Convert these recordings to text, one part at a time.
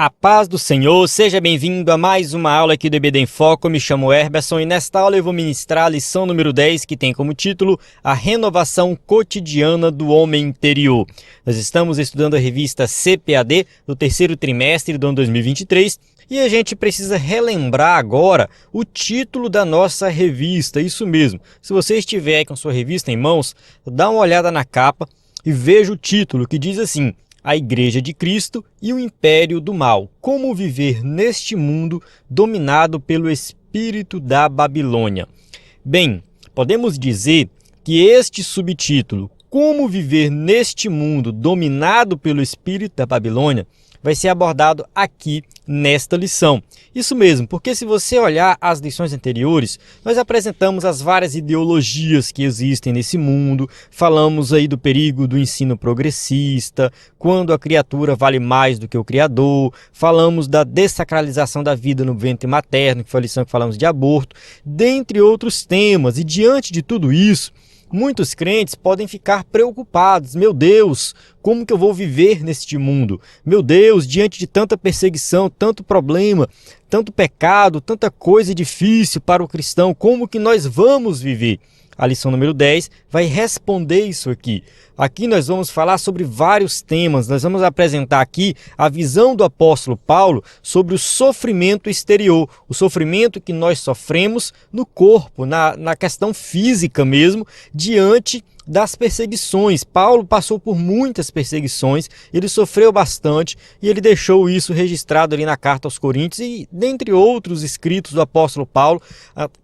A paz do Senhor, seja bem-vindo a mais uma aula aqui do EBD em Foco. Eu me chamo Herberson e nesta aula eu vou ministrar a lição número 10, que tem como título A Renovação Cotidiana do Homem Interior. Nós estamos estudando a revista CPAD do terceiro trimestre do ano 2023 e a gente precisa relembrar agora o título da nossa revista, isso mesmo. Se você estiver aí com sua revista em mãos, dá uma olhada na capa e veja o título que diz assim: A Igreja de Cristo e o Império do Mal. Como viver neste mundo dominado pelo espírito da Babilônia. Bem, podemos dizer que este subtítulo, Como viver neste mundo dominado pelo espírito da Babilônia, vai ser abordado aqui nesta lição. Isso mesmo, porque se você olhar as lições anteriores, nós apresentamos as várias ideologias que existem nesse mundo, falamos aí do perigo do ensino progressista, quando a criatura vale mais do que o Criador, falamos da dessacralização da vida no ventre materno, que foi a lição que falamos de aborto, dentre outros temas. E diante de tudo isso, muitos crentes podem ficar preocupados. Meu Deus, como que eu vou viver neste mundo? Meu Deus, diante de tanta perseguição, tanto problema, tanto pecado, tanta coisa difícil para o cristão, como que nós vamos viver? A lição número 10 vai responder isso aqui. Aqui nós vamos falar sobre vários temas. Nós vamos apresentar aqui a visão do apóstolo Paulo sobre o sofrimento exterior, o sofrimento que nós sofremos no corpo, na questão física mesmo, diante das perseguições. Paulo passou por muitas perseguições, ele sofreu bastante e ele deixou isso registrado ali na carta aos Coríntios e dentre outros escritos do apóstolo Paulo,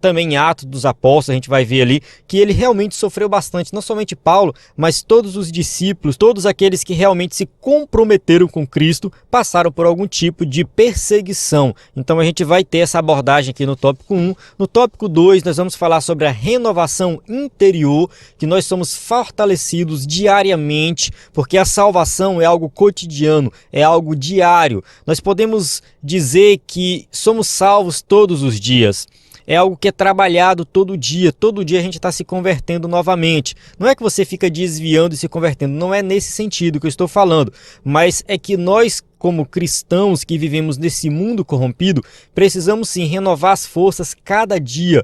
também em Atos dos Apóstolos, a gente vai ver ali que ele realmente sofreu bastante, não somente Paulo, mas todos os discípulos, todos aqueles que realmente se comprometeram com Cristo, passaram por algum tipo de perseguição. Então a gente vai ter essa abordagem aqui no tópico 1. No tópico 2 nós vamos falar sobre a renovação interior, que nós somos fortalecidos diariamente, porque a salvação é algo cotidiano, é algo diário. Nós podemos dizer que somos salvos todos os dias. É algo que é trabalhado todo dia a gente está se convertendo novamente. Não é que você fica desviando e se convertendo, não é nesse sentido que eu estou falando, mas é que nós, como cristãos que vivemos nesse mundo corrompido, precisamos sim renovar as forças cada dia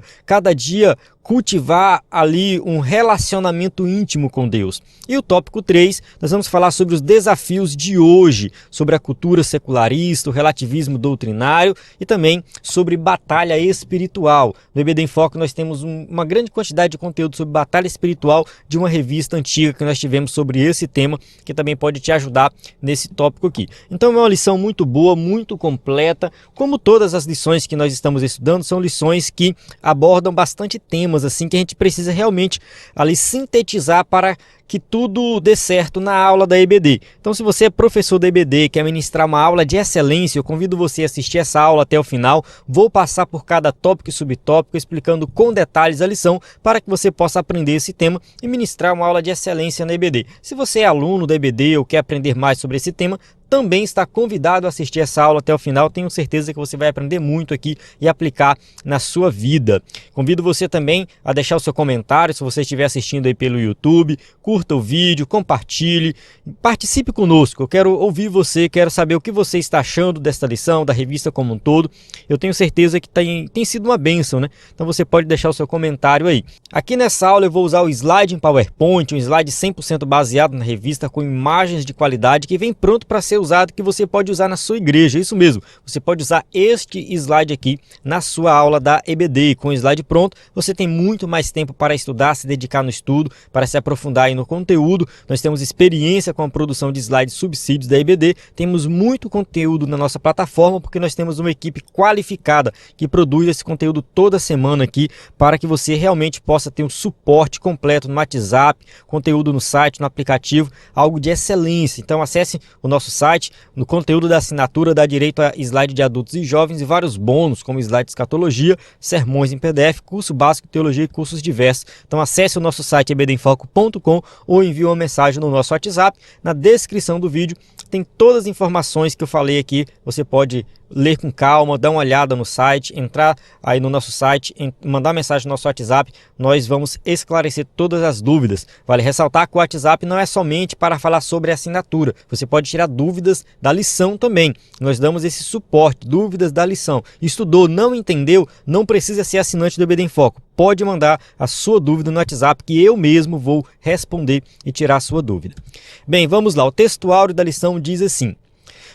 cultivar ali um relacionamento íntimo com Deus. E o tópico 3, nós vamos falar sobre os desafios de hoje, sobre a cultura secularista, o relativismo doutrinário e também sobre batalha espiritual. No EBD em Foco nós temos uma grande quantidade de conteúdo sobre batalha espiritual de uma revista antiga que nós tivemos sobre esse tema, que também pode te ajudar nesse tópico aqui. Então é uma lição muito boa, muito completa. Como todas as lições que nós estamos estudando, são lições que abordam bastante temas assim que a gente precisa realmente ali sintetizar para que tudo dê certo na aula da EBD. Então, se você é professor da EBD, quer ministrar uma aula de excelência, eu convido você a assistir essa aula até o final. Vou passar por cada tópico e subtópico, explicando com detalhes a lição, para que você possa aprender esse tema e ministrar uma aula de excelência na EBD. Se você é aluno da EBD ou quer aprender mais sobre esse tema, também está convidado a assistir essa aula até o final. Tenho certeza que você vai aprender muito aqui e aplicar na sua vida. Convido você também a deixar o seu comentário, se você estiver assistindo aí pelo YouTube. Curta o vídeo, compartilhe, participe conosco. Eu quero ouvir você, quero saber o que você está achando desta lição, da revista como um todo. Eu tenho certeza que tem sido uma bênção, né? Então você pode deixar o seu comentário aí. Aqui nessa aula eu vou usar o slide em PowerPoint, um slide 100% baseado na revista, com imagens de qualidade que vem pronto para ser usado, que você pode usar na sua igreja. Isso mesmo, você pode usar este slide aqui na sua aula da EBD. Com o slide pronto, você tem muito mais tempo para estudar, se dedicar no estudo, para se aprofundar aí no conteúdo. Nós temos experiência com a produção de slides subsídios da EBD, temos muito conteúdo na nossa plataforma, porque nós temos uma equipe qualificada que produz esse conteúdo toda semana aqui, para que você realmente possa ter um suporte completo no WhatsApp, conteúdo no site, no aplicativo, algo de excelência. Então acesse o nosso site, no conteúdo da assinatura dá direito a slide de adultos e jovens e vários bônus, como slide de escatologia, sermões em PDF, curso básico de teologia e cursos diversos. Então acesse o nosso site ebdenfoco.com ou envie uma mensagem no nosso WhatsApp. Na descrição do vídeo tem todas as informações que eu falei aqui, você pode ler com calma, dar uma olhada no site, entrar aí no nosso site, mandar mensagem no nosso WhatsApp, nós vamos esclarecer todas as dúvidas. Vale ressaltar que o WhatsApp não é somente para falar sobre a assinatura, você pode tirar dúvidas da lição também. Nós damos esse suporte, dúvidas da lição. Estudou, não entendeu, não precisa ser assinante do EBD em Foco. Pode mandar a sua dúvida no WhatsApp que eu mesmo vou responder e tirar a sua dúvida. Bem, vamos lá. O textuário da lição diz assim: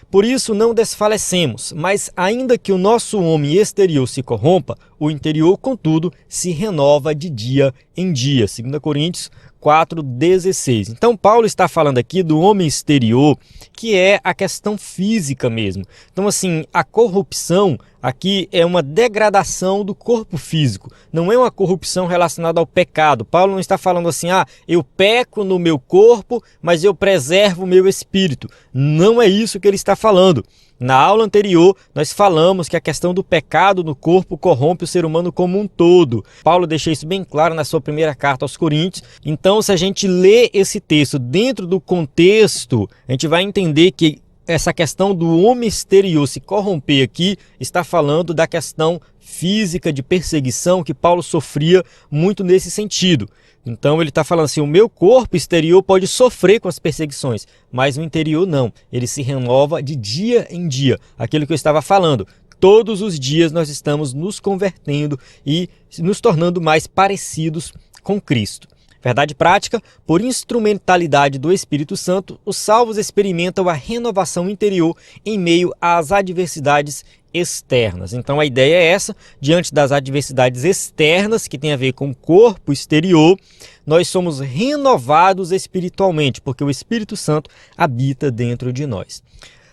por isso não desfalecemos, mas ainda que o nosso homem exterior se corrompa, o interior, contudo, se renova de dia em dia. 2 Coríntios 4,16. Então, Paulo está falando aqui do homem exterior, que é a questão física mesmo. Então, assim, a corrupção aqui é uma degradação do corpo físico, não é uma corrupção relacionada ao pecado. Paulo não está falando assim, eu peco no meu corpo, mas eu preservo o meu espírito. Não é isso que ele está falando. Na aula anterior, nós falamos que a questão do pecado no corpo corrompe o ser humano como um todo. Paulo deixa isso bem claro na sua primeira carta aos Coríntios. Então, se a gente lê esse texto dentro do contexto, a gente vai entender que essa questão do homem exterior se corromper aqui está falando da questão física de perseguição que Paulo sofria muito nesse sentido. Então ele está falando assim, o meu corpo exterior pode sofrer com as perseguições, mas o interior não, ele se renova de dia em dia. Aquilo que eu estava falando, todos os dias nós estamos nos convertendo e nos tornando mais parecidos com Cristo. Verdade prática, por instrumentalidade do Espírito Santo, os salvos experimentam a renovação interior em meio às adversidades externas. Então a ideia é essa, diante das adversidades externas, que tem a ver com o corpo exterior, nós somos renovados espiritualmente, porque o Espírito Santo habita dentro de nós.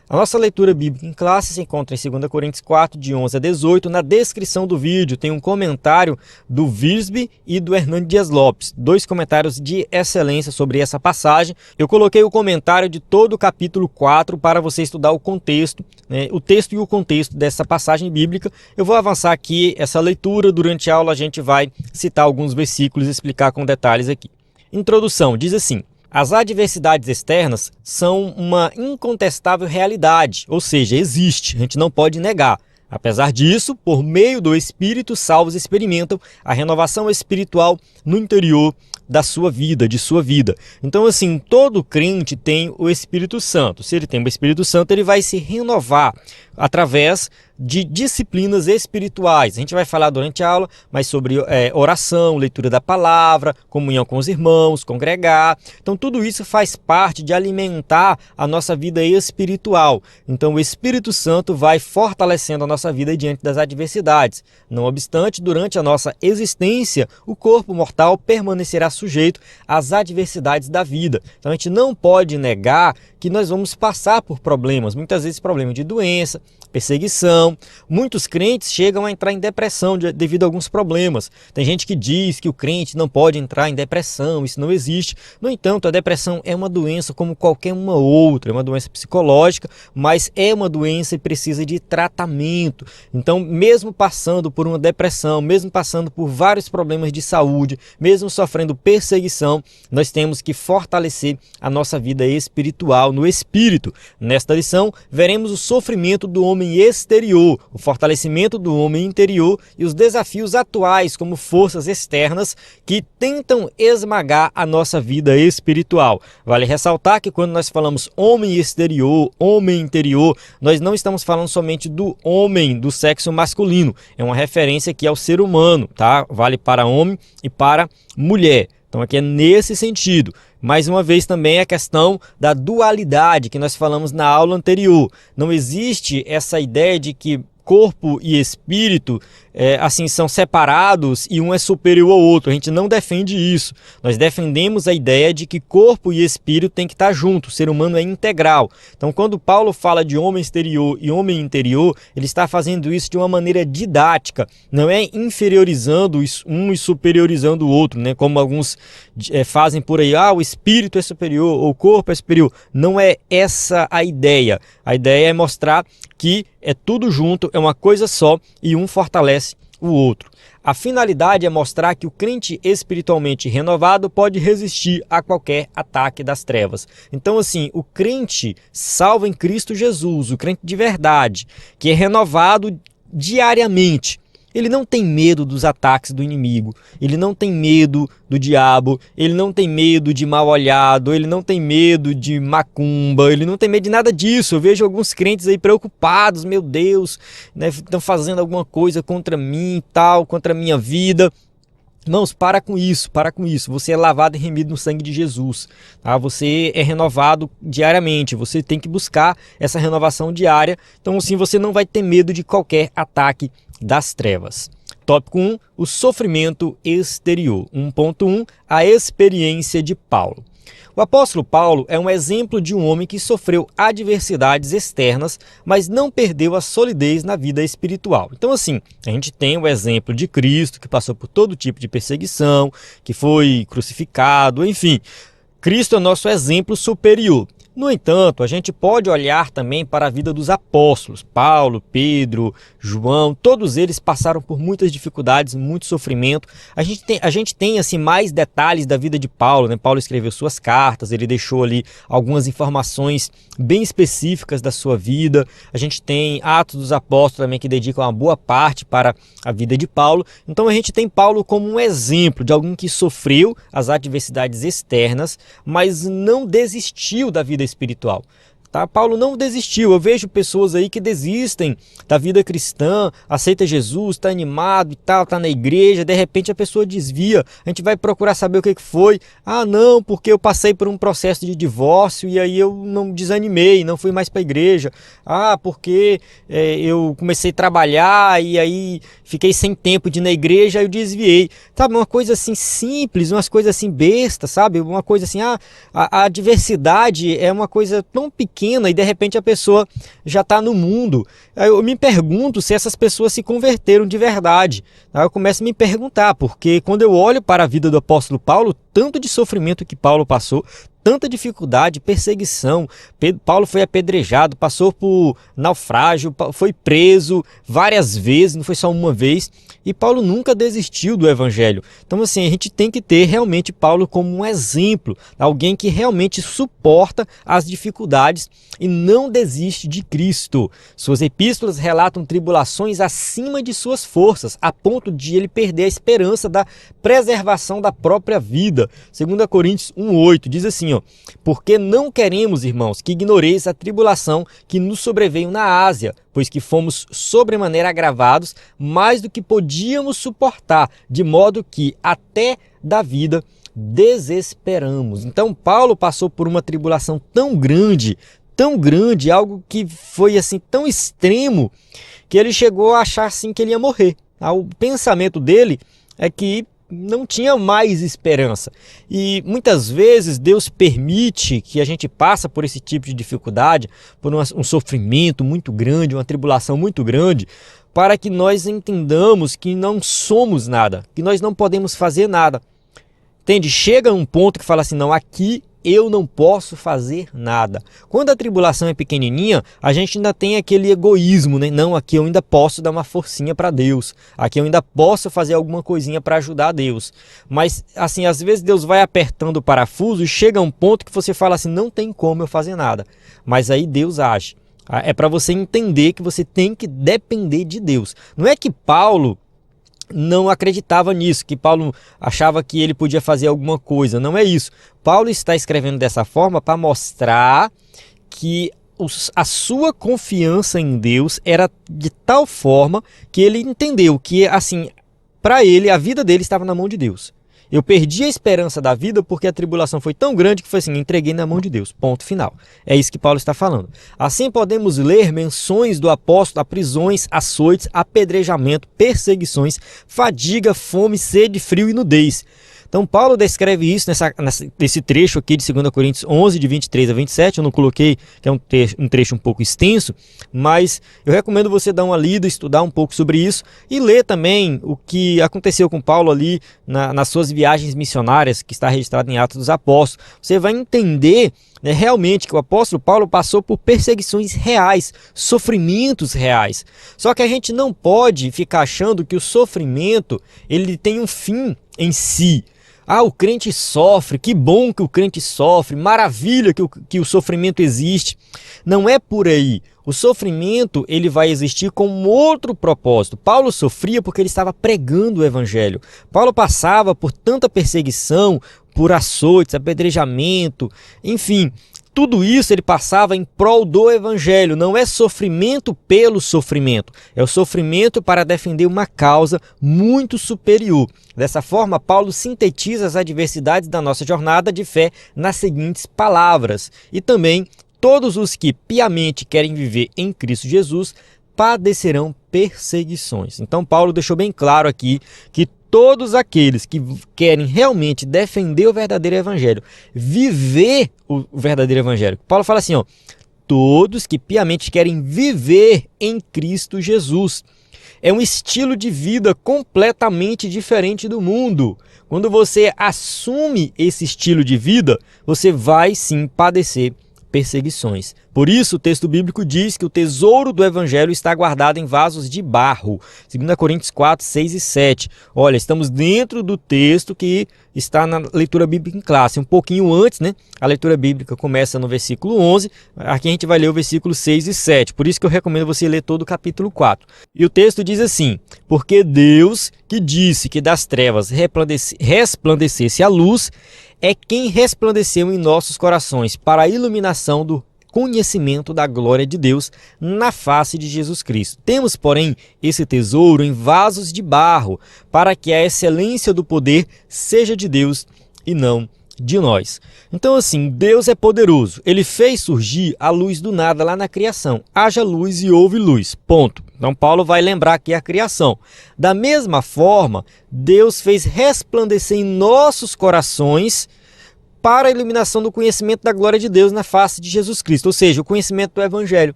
A nossa leitura bíblica em classe se encontra em 2 Coríntios 4, de 11 a 18. Na descrição do vídeo tem um comentário do Visby e do Hernando Dias Lopes, dois comentários de excelência sobre essa passagem. Eu coloquei o comentário de todo o capítulo 4 para você estudar o contexto, o texto e o contexto dessa passagem bíblica. Eu vou avançar aqui essa leitura, durante a aula a gente vai citar alguns versículos e explicar com detalhes aqui. Introdução, diz assim: as adversidades externas são uma incontestável realidade, ou seja, existe, a gente não pode negar. Apesar disso, por meio do Espírito, salvos experimentam a renovação espiritual no interior da sua vida, de sua vida. Então, assim, todo crente tem o Espírito Santo. Se ele tem o Espírito Santo, ele vai se renovar através de disciplinas espirituais. A gente vai falar durante a aula mais sobre oração, leitura da palavra, comunhão com os irmãos, congregar. Então tudo isso faz parte de alimentar a nossa vida espiritual. Então o Espírito Santo vai fortalecendo a nossa vida diante das adversidades. Não obstante, durante a nossa existência, o corpo mortal permanecerá sujeito às adversidades da vida. Então a gente não pode negar que nós vamos passar por problemas, muitas vezes problemas de doença, perseguição. Muitos crentes chegam a entrar em depressão devido a alguns problemas. Tem gente que diz que o crente não pode entrar em depressão, isso não existe. No entanto, a depressão é uma doença como qualquer uma outra, é uma doença psicológica, mas é uma doença e precisa de tratamento. Então, mesmo passando por uma depressão, mesmo passando por vários problemas de saúde, mesmo sofrendo perseguição, nós temos que fortalecer a nossa vida espiritual no espírito. Nesta lição, veremos o sofrimento do homem exterior, o fortalecimento do homem interior e os desafios atuais como forças externas que tentam esmagar a nossa vida espiritual. Vale ressaltar que quando nós falamos homem exterior, homem interior, nós não estamos falando somente do homem do sexo masculino, é uma referência aqui ao ser humano, tá? Vale para homem e para mulher. Então aqui é nesse sentido. Mais uma vez também a questão da dualidade que nós falamos na aula anterior. Não existe essa ideia de que corpo e espírito assim são separados e um é superior ao outro. A gente não defende isso. Nós defendemos a ideia de que corpo e espírito tem que estar juntos. O ser humano é integral. Então, quando Paulo fala de homem exterior e homem interior, ele está fazendo isso de uma maneira didática. Não é inferiorizando um e superiorizando o outro, né? Como alguns fazem por aí. O espírito é superior ou o corpo é superior. Não é essa a ideia. A ideia é mostrar que é tudo junto, é uma coisa só e um fortalece o outro. A finalidade é mostrar que o crente espiritualmente renovado pode resistir a qualquer ataque das trevas. Então, assim, o crente salvo em Cristo Jesus, o crente de verdade, que é renovado diariamente, ele não tem medo dos ataques do inimigo, ele não tem medo do diabo, ele não tem medo de mal olhado, ele não tem medo de macumba, ele não tem medo de nada disso. Eu vejo alguns crentes aí preocupados, meu Deus, né, estão fazendo alguma coisa contra mim e tal, contra a minha vida. Irmãos, para com isso, para com isso. Você é lavado e remido no sangue de Jesus. Tá? Você é renovado diariamente, você tem que buscar essa renovação diária. Então, assim, você não vai ter medo de qualquer ataque das trevas. Tópico 1, o sofrimento exterior. 1.1, a experiência de Paulo. O apóstolo Paulo é um exemplo de um homem que sofreu adversidades externas, mas não perdeu a solidez na vida espiritual. Então, assim, a gente tem o exemplo de Cristo, que passou por todo tipo de perseguição, que foi crucificado, enfim. Cristo é nosso exemplo superior. No entanto, a gente pode olhar também para a vida dos apóstolos, Paulo, Pedro, João, todos eles passaram por muitas dificuldades, muito sofrimento. A gente tem assim, mais detalhes da vida de Paulo, né? Paulo escreveu suas cartas, ele deixou ali algumas informações bem específicas da sua vida. A gente tem Atos dos Apóstolos também que dedicam uma boa parte para a vida de Paulo. Então a gente tem Paulo como um exemplo de alguém que sofreu as adversidades externas, mas não desistiu da vida espiritual. Tá? Paulo não desistiu. Eu vejo pessoas aí que desistem da vida cristã, aceita Jesus, está animado e tal, está na igreja, de repente a pessoa desvia, a gente vai procurar saber o que foi. Ah, não, porque eu passei por um processo de divórcio e aí eu não desanimei, não fui mais para a igreja. Ah, porque eu comecei a trabalhar e aí fiquei sem tempo de ir na igreja e eu desviei. Sabe, uma coisa assim simples, umas coisas assim bestas, sabe? Uma coisa assim, a adversidade é uma coisa tão pequena e de repente a pessoa já está no mundo. Eu me pergunto se essas pessoas se converteram de verdade. Eu começo a me perguntar, porque quando eu olho para a vida do apóstolo Paulo, tanto de sofrimento que Paulo passou, tanta dificuldade, perseguição, Paulo foi apedrejado, passou por naufrágio, foi preso várias vezes, não foi só uma vez, e Paulo nunca desistiu do evangelho. Então assim, a gente tem que ter realmente Paulo como um exemplo, alguém que realmente suporta as dificuldades e não desiste de Cristo. Suas epístolas relatam tribulações acima de suas forças, a ponto de ele perder a esperança da preservação da própria vida. 2 Coríntios 1,8 diz assim, porque não queremos, irmãos, que ignoreis a tribulação que nos sobreveio na Ásia, pois que fomos sobremaneira agravados, mais do que podíamos suportar, de modo que até da vida desesperamos. Então Paulo passou por uma tribulação tão grande, algo que foi assim tão extremo, que ele chegou a achar assim que ele ia morrer. O pensamento dele é que não tinha mais esperança. E muitas vezes Deus permite que a gente passe por esse tipo de dificuldade, por um sofrimento muito grande, uma tribulação muito grande, para que nós entendamos que não somos nada, que nós não podemos fazer nada. Entende? Chega um ponto que fala assim, não, aqui eu não posso fazer nada. Quando a tribulação é pequenininha, a gente ainda tem aquele egoísmo, né? Não, aqui eu ainda posso dar uma forcinha para Deus. Aqui eu ainda posso fazer alguma coisinha para ajudar Deus. Mas, assim, às vezes Deus vai apertando o parafuso e chega um ponto que você fala assim, não tem como eu fazer nada. Mas aí Deus age. É para você entender que você tem que depender de Deus. Não é que Paulo não acreditava nisso, que Paulo achava que ele podia fazer alguma coisa. Não é isso. Paulo está escrevendo dessa forma para mostrar que a sua confiança em Deus era de tal forma que ele entendeu que, assim, para ele, a vida dele estava na mão de Deus. Eu perdi a esperança da vida porque a tribulação foi tão grande que foi assim, entreguei na mão de Deus, ponto final. É isso que Paulo está falando. Assim podemos ler menções do apóstolo a prisões, açoites, apedrejamento, perseguições, fadiga, fome, sede, frio e nudez. Então Paulo descreve isso nesse trecho aqui de 2 Coríntios 11, de 23 a 27, eu não coloquei, que é um trecho um pouco extenso, mas eu recomendo você dar uma lida, estudar um pouco sobre isso e ler também o que aconteceu com Paulo ali nas suas viagens missionárias, que está registrado em Atos dos Apóstolos. Você vai entender realmente que o apóstolo Paulo passou por perseguições reais, sofrimentos reais. Só que a gente não pode ficar achando que o sofrimento ele tem um fim em si. Ah, o crente sofre, que bom que o crente sofre, maravilha que o sofrimento existe. Não é por aí. O sofrimento ele vai existir com um outro propósito. Paulo sofria porque ele estava pregando o evangelho. Paulo passava por tanta perseguição, por açoites, apedrejamento, enfim, tudo isso ele passava em prol do evangelho. Não é sofrimento pelo sofrimento, é o sofrimento para defender uma causa muito superior. Dessa forma, Paulo sintetiza as adversidades da nossa jornada de fé nas seguintes palavras. E também, todos os que piamente querem viver em Cristo Jesus padecerão perseguições. Então Paulo deixou bem claro aqui que todos aqueles que querem realmente defender o verdadeiro evangelho, viver o verdadeiro evangelho. Paulo fala assim, todos que piamente querem viver em Cristo Jesus. É um estilo de vida completamente diferente do mundo. Quando você assume esse estilo de vida, você vai sim padecer perseguições. Por isso, o texto bíblico diz que o tesouro do evangelho está guardado em vasos de barro. 2 Coríntios 4, 6 e 7. Olha, estamos dentro do texto que está na leitura bíblica em classe. Um pouquinho antes, a leitura bíblica começa no versículo 11. Aqui a gente vai ler o versículo 6 e 7. Por isso que eu recomendo você ler todo o capítulo 4. E o texto diz assim: porque Deus, que disse que das trevas resplandecesse a luz, é quem resplandeceu em nossos corações para a iluminação do conhecimento da glória de Deus na face de Jesus Cristo. Temos, porém, esse tesouro em vasos de barro, para que a excelência do poder seja de Deus e não de nós. Então, assim, Deus é poderoso. Ele fez surgir a luz do nada lá na criação. Haja luz e houve luz. Ponto. Então, Paulo vai lembrar aqui a criação. Da mesma forma, Deus fez resplandecer em nossos corações para a iluminação do conhecimento da glória de Deus na face de Jesus Cristo, ou seja, o conhecimento do Evangelho.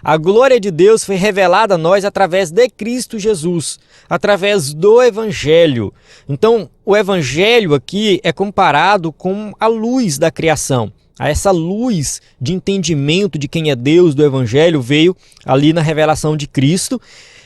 A glória de Deus foi revelada a nós através de Cristo Jesus, através do Evangelho. Então, o Evangelho aqui é comparado com a luz da criação. Essa luz de entendimento de quem é Deus do Evangelho veio ali na revelação de Cristo.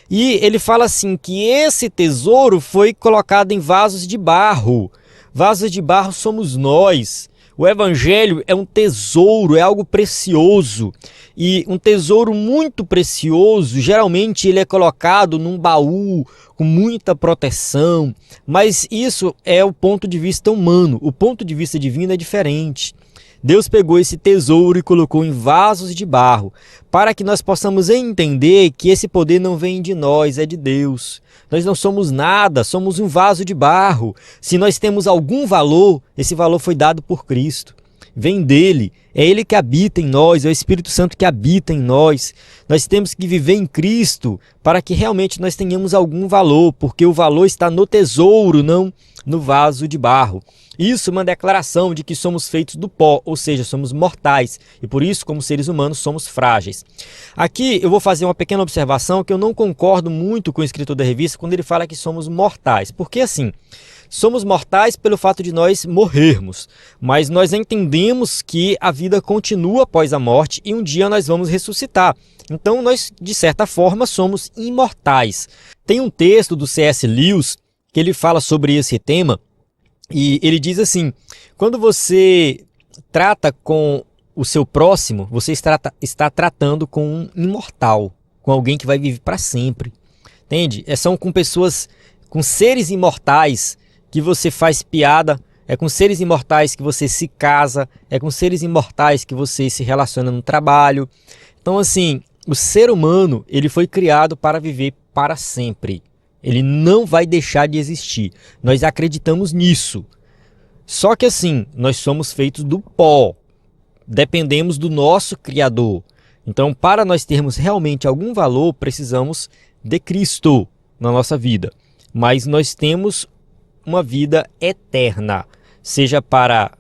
E ele fala assim que esse tesouro foi colocado em vasos de barro. Vasos de barro somos nós. O Evangelho é um tesouro, é algo precioso. E um tesouro muito precioso, geralmente ele é colocado num baú com muita proteção. Mas isso é o ponto de vista humano. O ponto de vista divino é diferente. Deus pegou esse tesouro e colocou em vasos de barro, para que nós possamos entender que esse poder não vem de nós, é de Deus. Nós não somos nada, somos um vaso de barro. Se nós temos algum valor, esse valor foi dado por Cristo. Vem dele, é ele que habita em nós, é o Espírito Santo que habita em nós. Nós temos que viver em Cristo para que realmente nós tenhamos algum valor, porque o valor está no tesouro, não no vaso de barro. Isso é uma declaração de que somos feitos do pó, ou seja, somos mortais e por isso, como seres humanos, somos frágeis. Aqui eu vou fazer uma pequena observação que eu não concordo muito com o escritor da revista quando ele fala que somos mortais, porque assim, somos mortais pelo fato de nós morrermos, mas nós entendemos que a vida continua após a morte e um dia nós vamos ressuscitar. Então nós, de certa forma, somos imortais. Tem um texto do C.S. Lewis que ele fala sobre esse tema e ele diz assim: quando você trata com o seu próximo, você está tratando com um imortal, com alguém que vai viver para sempre. Entende? São com pessoas, com seres imortais que você faz piada, é com seres imortais que você se casa, é com seres imortais que você se relaciona no trabalho. Então, assim, o ser humano, ele foi criado para viver para sempre. Ele não vai deixar de existir. Nós acreditamos nisso. Só que assim, nós somos feitos do pó. Dependemos do nosso Criador. Então, para nós termos realmente algum valor, precisamos de Cristo na nossa vida. Mas nós temos uma vida eterna, seja para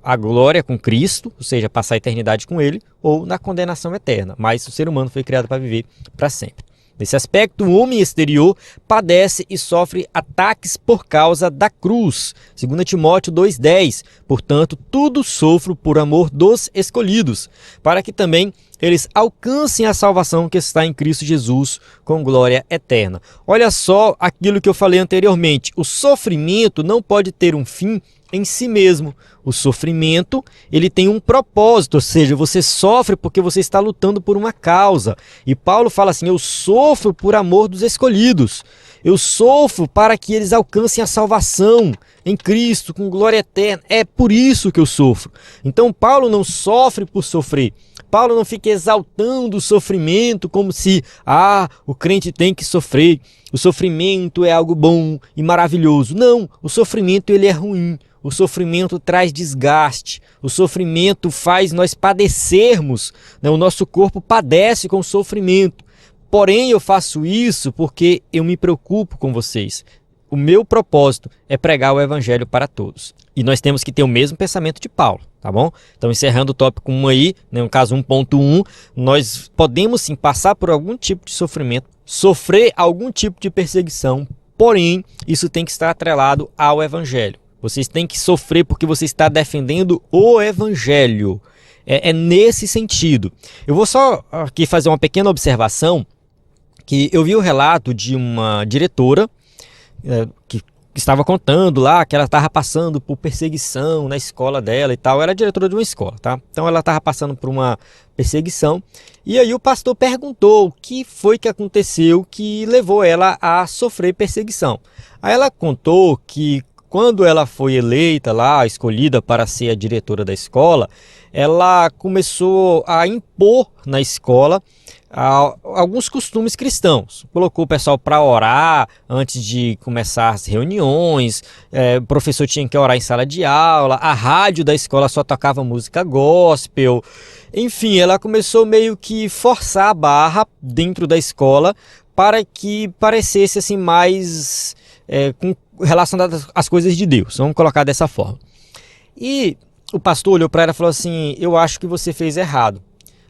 a glória com Cristo, ou seja, passar a eternidade com Ele, ou na condenação eterna. Mas o ser humano foi criado para viver para sempre. Nesse aspecto, o homem exterior padece e sofre ataques por causa da cruz. 2 Timóteo 2,10. Portanto, tudo sofro por amor dos escolhidos, para que também eles alcancem a salvação que está em Cristo Jesus com glória eterna. Olha só aquilo que eu falei anteriormente. O sofrimento não pode ter um fim em si mesmo. O sofrimento, ele tem um propósito, ou seja, você sofre porque você está lutando por uma causa. E Paulo fala assim: eu sofro por amor dos escolhidos. Eu sofro para que eles alcancem a salvação em Cristo, com glória eterna. É por isso que eu sofro. Então Paulo não sofre por sofrer. Paulo não fica exaltando o sofrimento como se, o crente tem que sofrer. O sofrimento é algo bom e maravilhoso. Não, o sofrimento ele é ruim. O sofrimento traz desgaste, o sofrimento faz nós padecermos, né? O nosso corpo padece com o sofrimento. Porém, eu faço isso porque eu me preocupo com vocês. O meu propósito é pregar o evangelho para todos. E nós temos que ter o mesmo pensamento de Paulo, tá bom? Então, encerrando o tópico 1 aí, né, no caso 1.1, nós podemos sim passar por algum tipo de sofrimento, sofrer algum tipo de perseguição, porém, isso tem que estar atrelado ao evangelho. Vocês têm que sofrer porque você está defendendo o evangelho. É nesse sentido. Eu vou só aqui fazer uma pequena observação, que eu vi o relato de uma diretora que estava contando lá que ela estava passando por perseguição na escola dela e tal. Ela é diretora de uma escola, tá? Então ela estava passando por uma perseguição. E aí o pastor perguntou o que foi que aconteceu que levou ela a sofrer perseguição. Aí ela contou que quando ela foi eleita lá, escolhida para ser a diretora da escola, ela começou a impor na escola alguns costumes cristãos. Colocou o pessoal para orar antes de começar as reuniões, o professor tinha que orar em sala de aula, a rádio da escola só tocava música gospel. Enfim, ela começou meio que forçar a barra dentro da escola para que parecesse assim mais relacionado às coisas de Deus, vamos colocar dessa forma. E o pastor olhou para ela e falou assim: eu acho que você fez errado,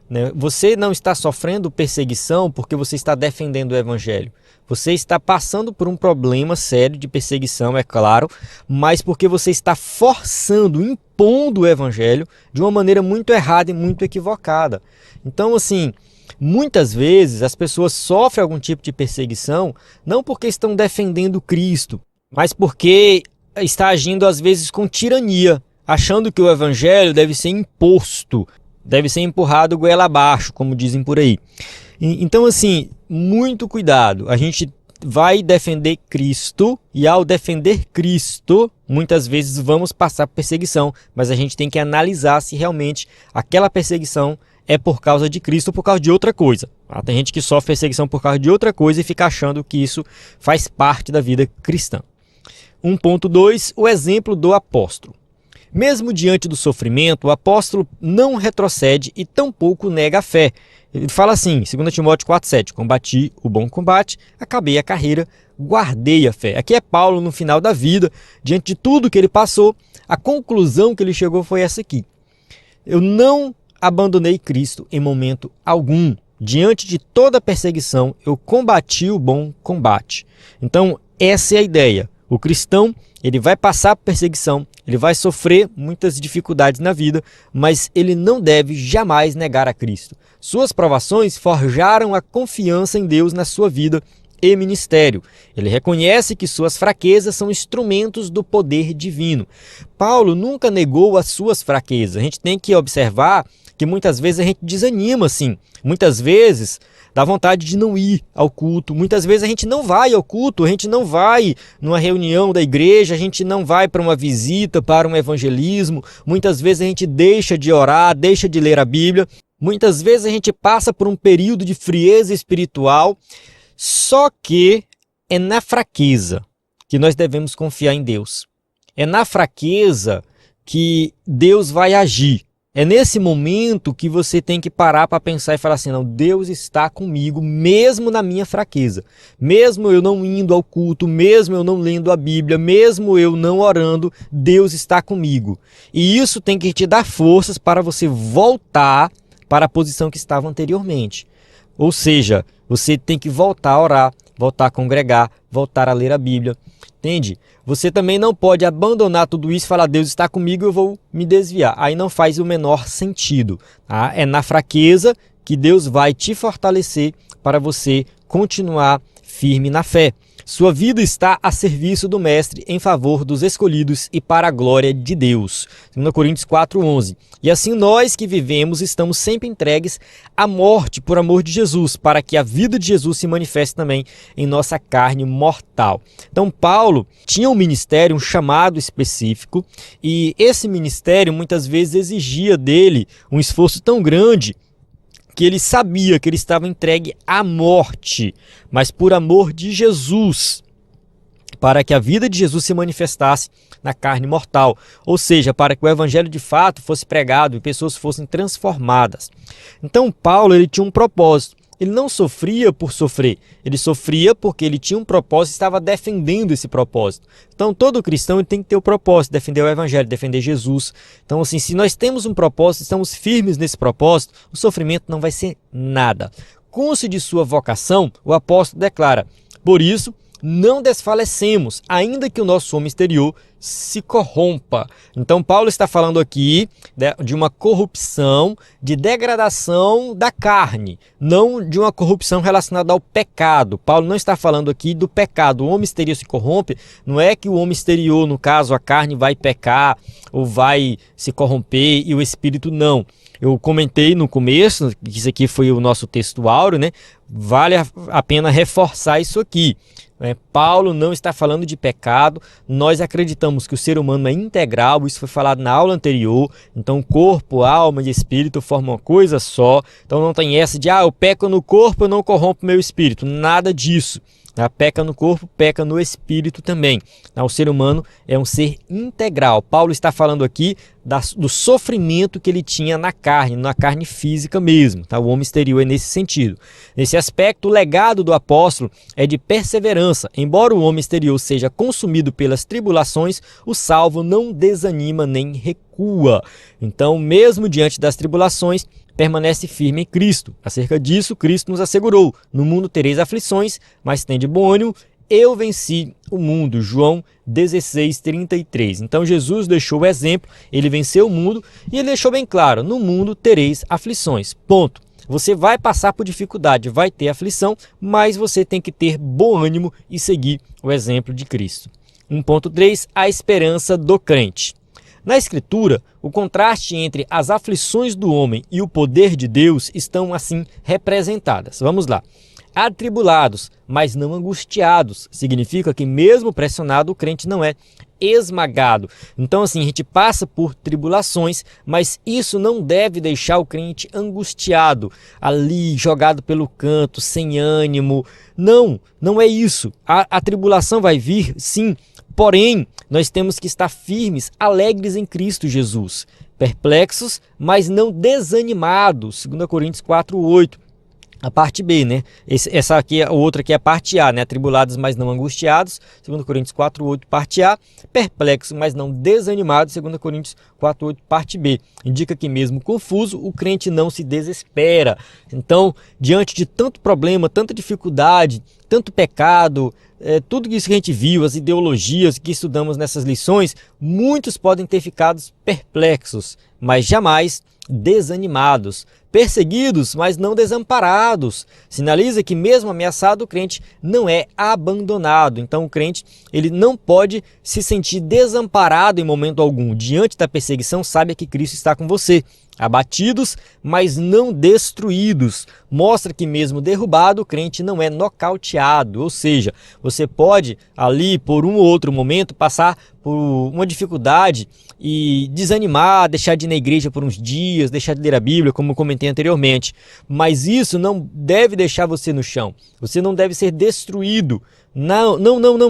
né? Você não está sofrendo perseguição porque você está defendendo o evangelho. Você está passando por um problema sério de perseguição, é claro, mas porque você está forçando, impondo o evangelho de uma maneira muito errada e muito equivocada. Então, assim, muitas vezes as pessoas sofrem algum tipo de perseguição não porque estão defendendo Cristo, mas porque está agindo às vezes com tirania, achando que o evangelho deve ser imposto, deve ser empurrado goela abaixo, como dizem por aí. Então, assim, muito cuidado. A gente vai defender Cristo e ao defender Cristo, muitas vezes vamos passar por perseguição, mas a gente tem que analisar se realmente aquela perseguição é por causa de Cristo ou por causa de outra coisa. Tem gente que sofre perseguição por causa de outra coisa e fica achando que isso faz parte da vida cristã. 1.2. O exemplo do apóstolo. Mesmo diante do sofrimento, o apóstolo não retrocede e tampouco nega a fé. Ele fala assim, 2 Timóteo 4,7, combati o bom combate, acabei a carreira, guardei a fé. Aqui é Paulo no final da vida, diante de tudo que ele passou, a conclusão que ele chegou foi essa aqui: eu não abandonei Cristo em momento algum. Diante de toda a perseguição, eu combati o bom combate. Então, essa é a ideia. O cristão, ele vai passar por perseguição, ele vai sofrer muitas dificuldades na vida, mas ele não deve jamais negar a Cristo. Suas provações forjaram a confiança em Deus na sua vida e ministério. Ele reconhece que suas fraquezas são instrumentos do poder divino. Paulo nunca negou as suas fraquezas. A gente tem que observar que muitas vezes a gente desanima, assim. Muitas vezes dá vontade de não ir ao culto. Muitas vezes a gente não vai ao culto, a gente não vai numa reunião da igreja, a gente não vai para uma visita, para um evangelismo. Muitas vezes a gente deixa de orar, deixa de ler a Bíblia. Muitas vezes a gente passa por um período de frieza espiritual. Só que é na fraqueza que nós devemos confiar em Deus. É na fraqueza que Deus vai agir. É nesse momento que você tem que parar para pensar e falar assim, não, Deus está comigo mesmo na minha fraqueza, mesmo eu não indo ao culto, mesmo eu não lendo a Bíblia, mesmo eu não orando, Deus está comigo. E isso tem que te dar forças para você voltar para a posição que estava anteriormente. Ou seja, você tem que voltar a orar, voltar a congregar, voltar a ler a Bíblia. Entende? Você também não pode abandonar tudo isso e falar, Deus está comigo, eu vou me desviar. Aí não faz o menor sentido. Tá? É na fraqueza que Deus vai te fortalecer para você continuar firme na fé. Sua vida está a serviço do Mestre em favor dos escolhidos e para a glória de Deus. 2 Coríntios 4:11. E assim nós que vivemos estamos sempre entregues à morte por amor de Jesus, para que a vida de Jesus se manifeste também em nossa carne mortal. Então Paulo tinha um ministério, um chamado específico, e esse ministério muitas vezes exigia dele um esforço tão grande que ele sabia que ele estava entregue à morte, mas por amor de Jesus, para que a vida de Jesus se manifestasse na carne mortal, ou seja, para que o evangelho de fato fosse pregado e pessoas fossem transformadas. Então Paulo ele tinha um propósito. Ele não sofria por sofrer, ele sofria porque ele tinha um propósito e estava defendendo esse propósito. Então todo cristão ele tem que ter o propósito, defender o evangelho, defender Jesus. Então assim, se nós temos um propósito, estamos firmes nesse propósito, o sofrimento não vai ser nada. Cônscio de sua vocação, o apóstolo declara, por isso não desfalecemos, ainda que o nosso homem exterior se corrompa. Então Paulo está falando aqui de uma corrupção, de degradação da carne, não de uma corrupção relacionada ao pecado. Paulo não está falando aqui do pecado. O homem exterior se corrompe, não é que o homem exterior, no caso a carne, vai pecar ou vai se corromper e o espírito não. Eu comentei no começo, que isso aqui foi o nosso texto áureo, né? Vale a pena reforçar isso aqui. Paulo não está falando de pecado, nós acreditamos que o ser humano é integral, isso foi falado na aula anterior, então corpo, alma e espírito formam uma coisa só, então não tem essa de, eu peco no corpo, eu não corrompo meu espírito, nada disso. Peca no corpo, peca no espírito também. O ser humano é um ser integral. Paulo está falando aqui do sofrimento que ele tinha na carne física mesmo. O homem exterior é nesse sentido. Nesse aspecto, o legado do apóstolo é de perseverança. Embora o homem exterior seja consumido pelas tribulações, o salvo não desanima nem recua. Então, mesmo diante das tribulações, permanece firme em Cristo. Acerca disso, Cristo nos assegurou, no mundo tereis aflições, mas tende bom ânimo, eu venci o mundo. João 16:33. Então Jesus deixou o exemplo, ele venceu o mundo e ele deixou bem claro, no mundo tereis aflições, ponto. Você vai passar por dificuldade, vai ter aflição, mas você tem que ter bom ânimo e seguir o exemplo de Cristo. 1.3. A esperança do crente. Na Escritura, o contraste entre as aflições do homem e o poder de Deus estão assim representadas. Vamos lá. Atribulados, mas não angustiados. Significa que mesmo pressionado, o crente não é esmagado. Então assim, a gente passa por tribulações, mas isso não deve deixar o crente angustiado, ali jogado pelo canto, sem ânimo. Não é isso. A tribulação vai vir, sim, porém, nós temos que estar firmes, alegres em Cristo Jesus, perplexos, mas não desanimados. 2 Coríntios 4:8. A parte B, né? Essa aqui, a outra aqui é a parte A, né? Atribulados, mas não angustiados. 2 Coríntios 4:8, parte A. Perplexos, mas não desanimados. 2 Coríntios 4:8, parte B. Indica que mesmo confuso, o crente não se desespera. Então, diante de tanto problema, tanta dificuldade, tanto pecado, tudo isso que a gente viu, as ideologias que estudamos nessas lições, muitos podem ter ficado perplexos, mas jamais desanimados, perseguidos, mas não desamparados. Sinaliza que mesmo ameaçado, o crente não é abandonado. Então o crente ele não pode se sentir desamparado em momento algum. Diante da perseguição, saiba que Cristo está com você. Abatidos, mas não destruídos. Mostra que mesmo derrubado, o crente não é nocauteado. Ou seja, você pode ali por um ou outro momento passar por uma dificuldade e desanimar, deixar de ir na igreja por uns dias, deixar de ler a Bíblia, como eu comentei anteriormente. Mas isso não deve deixar você no chão. Você não deve ser destruído. Não,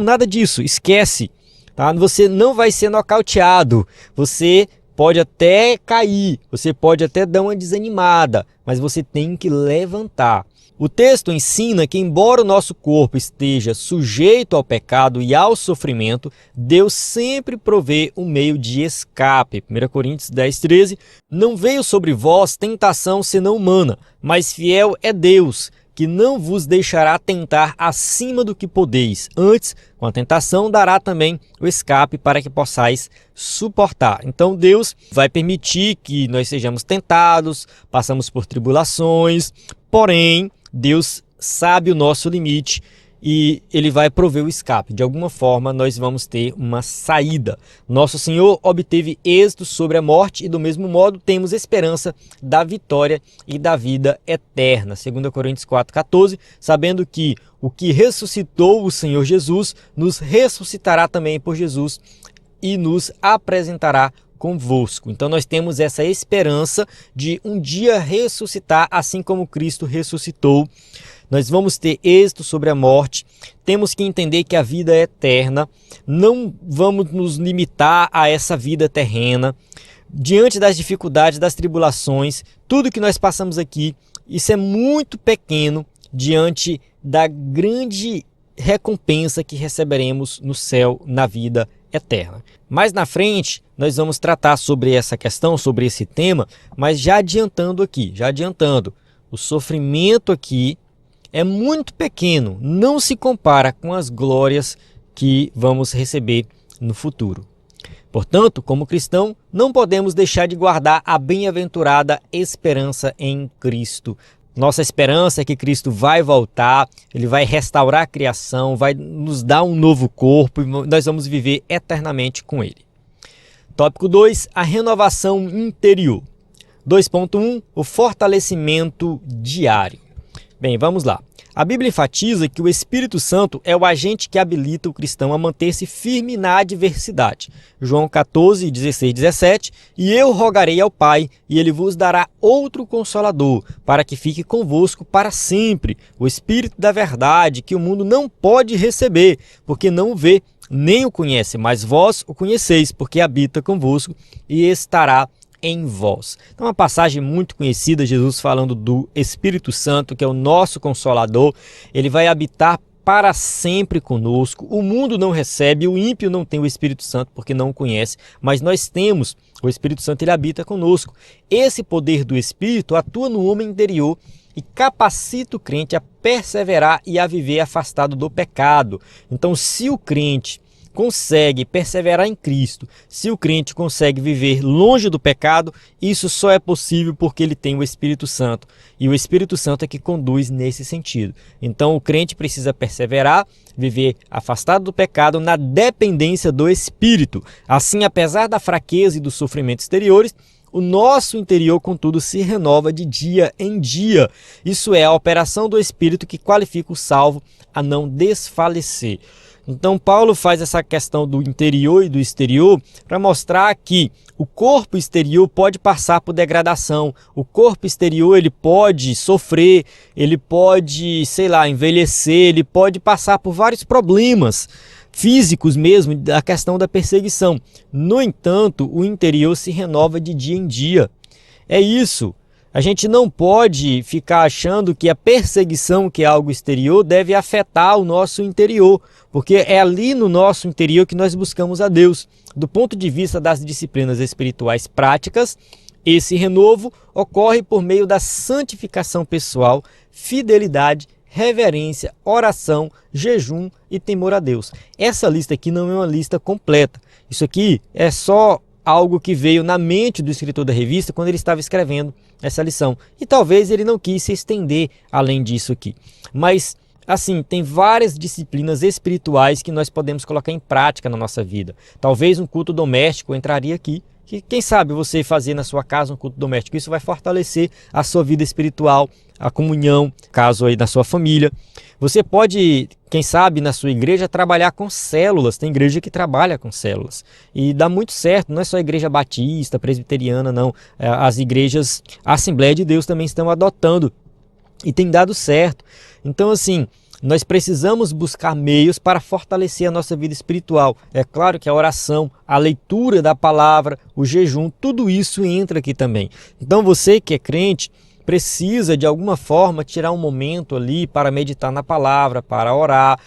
nada disso. Esquece. Tá? Você não vai ser nocauteado. Você pode até cair, você pode até dar uma desanimada, mas você tem que levantar. O texto ensina que, embora o nosso corpo esteja sujeito ao pecado e ao sofrimento, Deus sempre provê um meio de escape. 1 Coríntios 10:13, não veio sobre vós tentação senão humana, mas fiel é Deus, que não vos deixará tentar acima do que podeis. Antes, com a tentação, dará também o escape para que possais suportar. Então Deus vai permitir que nós sejamos tentados, passamos por tribulações, porém Deus sabe o nosso limite e Ele vai prover o escape. De alguma forma, nós vamos ter uma saída. Nosso Senhor obteve êxito sobre a morte e, do mesmo modo, temos esperança da vitória e da vida eterna. 2 Coríntios 4:14, sabendo que o que ressuscitou o Senhor Jesus nos ressuscitará também por Jesus e nos apresentará convosco. Então nós temos essa esperança de um dia ressuscitar, assim como Cristo ressuscitou. Nós vamos ter êxito sobre a morte. Temos que entender que a vida é eterna. Não vamos nos limitar a essa vida terrena. Diante das dificuldades, das tribulações, tudo que nós passamos aqui, isso é muito pequeno diante da grande recompensa que receberemos no céu, na vida eterna. Mais na frente, nós vamos tratar sobre essa questão, sobre esse tema, mas já adiantando, o sofrimento aqui é muito pequeno, não se compara com as glórias que vamos receber no futuro. Portanto, como cristão, não podemos deixar de guardar a bem-aventurada esperança em Cristo. Nossa esperança é que Cristo vai voltar, Ele vai restaurar a criação, vai nos dar um novo corpo e nós vamos viver eternamente com Ele. Tópico 2, a renovação interior. 2.1, o fortalecimento diário. Bem, vamos lá. A Bíblia enfatiza que o Espírito Santo é o agente que habilita o cristão a manter-se firme na adversidade. João 14, 16, 17. E eu rogarei ao Pai, e Ele vos dará outro Consolador, para que fique convosco para sempre, o Espírito da verdade, que o mundo não pode receber, porque não o vê, nem o conhece, mas vós o conheceis, porque habita convosco e estará em vós. Então, uma passagem muito conhecida, Jesus falando do Espírito Santo, que é o nosso Consolador. Ele vai habitar para sempre conosco. O mundo não recebe, o ímpio não tem o Espírito Santo porque não o conhece, mas nós temos o Espírito Santo, ele habita conosco. Esse poder do Espírito atua no homem interior e capacita o crente a perseverar e a viver afastado do pecado. Então, se o crente consegue perseverar em Cristo, se o crente consegue viver longe do pecado, isso só é possível porque ele tem o Espírito Santo. E o Espírito Santo é que conduz nesse sentido. Então o crente precisa perseverar, viver afastado do pecado na dependência do Espírito. Assim, apesar da fraqueza e do sofrimento exteriores, o nosso interior, contudo, se renova de dia em dia. Isso é a operação do Espírito que qualifica o salvo a não desfalecer. Então Paulo faz essa questão do interior e do exterior para mostrar que o corpo exterior pode passar por degradação, o corpo exterior ele pode sofrer, ele pode, envelhecer, ele pode passar por vários problemas físicos mesmo, da questão da perseguição. No entanto, o interior se renova de dia em dia. É isso. A gente não pode ficar achando que a perseguição, que é algo exterior, deve afetar o nosso interior, porque é ali no nosso interior que nós buscamos a Deus. Do ponto de vista das disciplinas espirituais práticas, esse renovo ocorre por meio da santificação pessoal, fidelidade, reverência, oração, jejum e temor a Deus. Essa lista aqui não é uma lista completa. Isso aqui é só algo que veio na mente do escritor da revista quando ele estava escrevendo essa lição. E talvez ele não quis se estender além disso aqui. Mas, assim, tem várias disciplinas espirituais que nós podemos colocar em prática na nossa vida. Talvez um culto doméstico entraria aqui. Que, quem sabe você fazer na sua casa um culto doméstico. Isso vai fortalecer a sua vida espiritual, a comunhão, caso aí na sua família. Você pode, quem sabe, na sua igreja trabalhar com células. Tem igreja que trabalha com células. E dá muito certo. Não é só a igreja batista, presbiteriana, não. As igrejas, a Assembleia de Deus também estão adotando e tem dado certo. Então, assim, nós precisamos buscar meios para fortalecer a nossa vida espiritual. É claro que a oração, a leitura da palavra, o jejum, tudo isso entra aqui também. Então, você que é crente, precisa de alguma forma tirar um momento ali para meditar na palavra, para orar.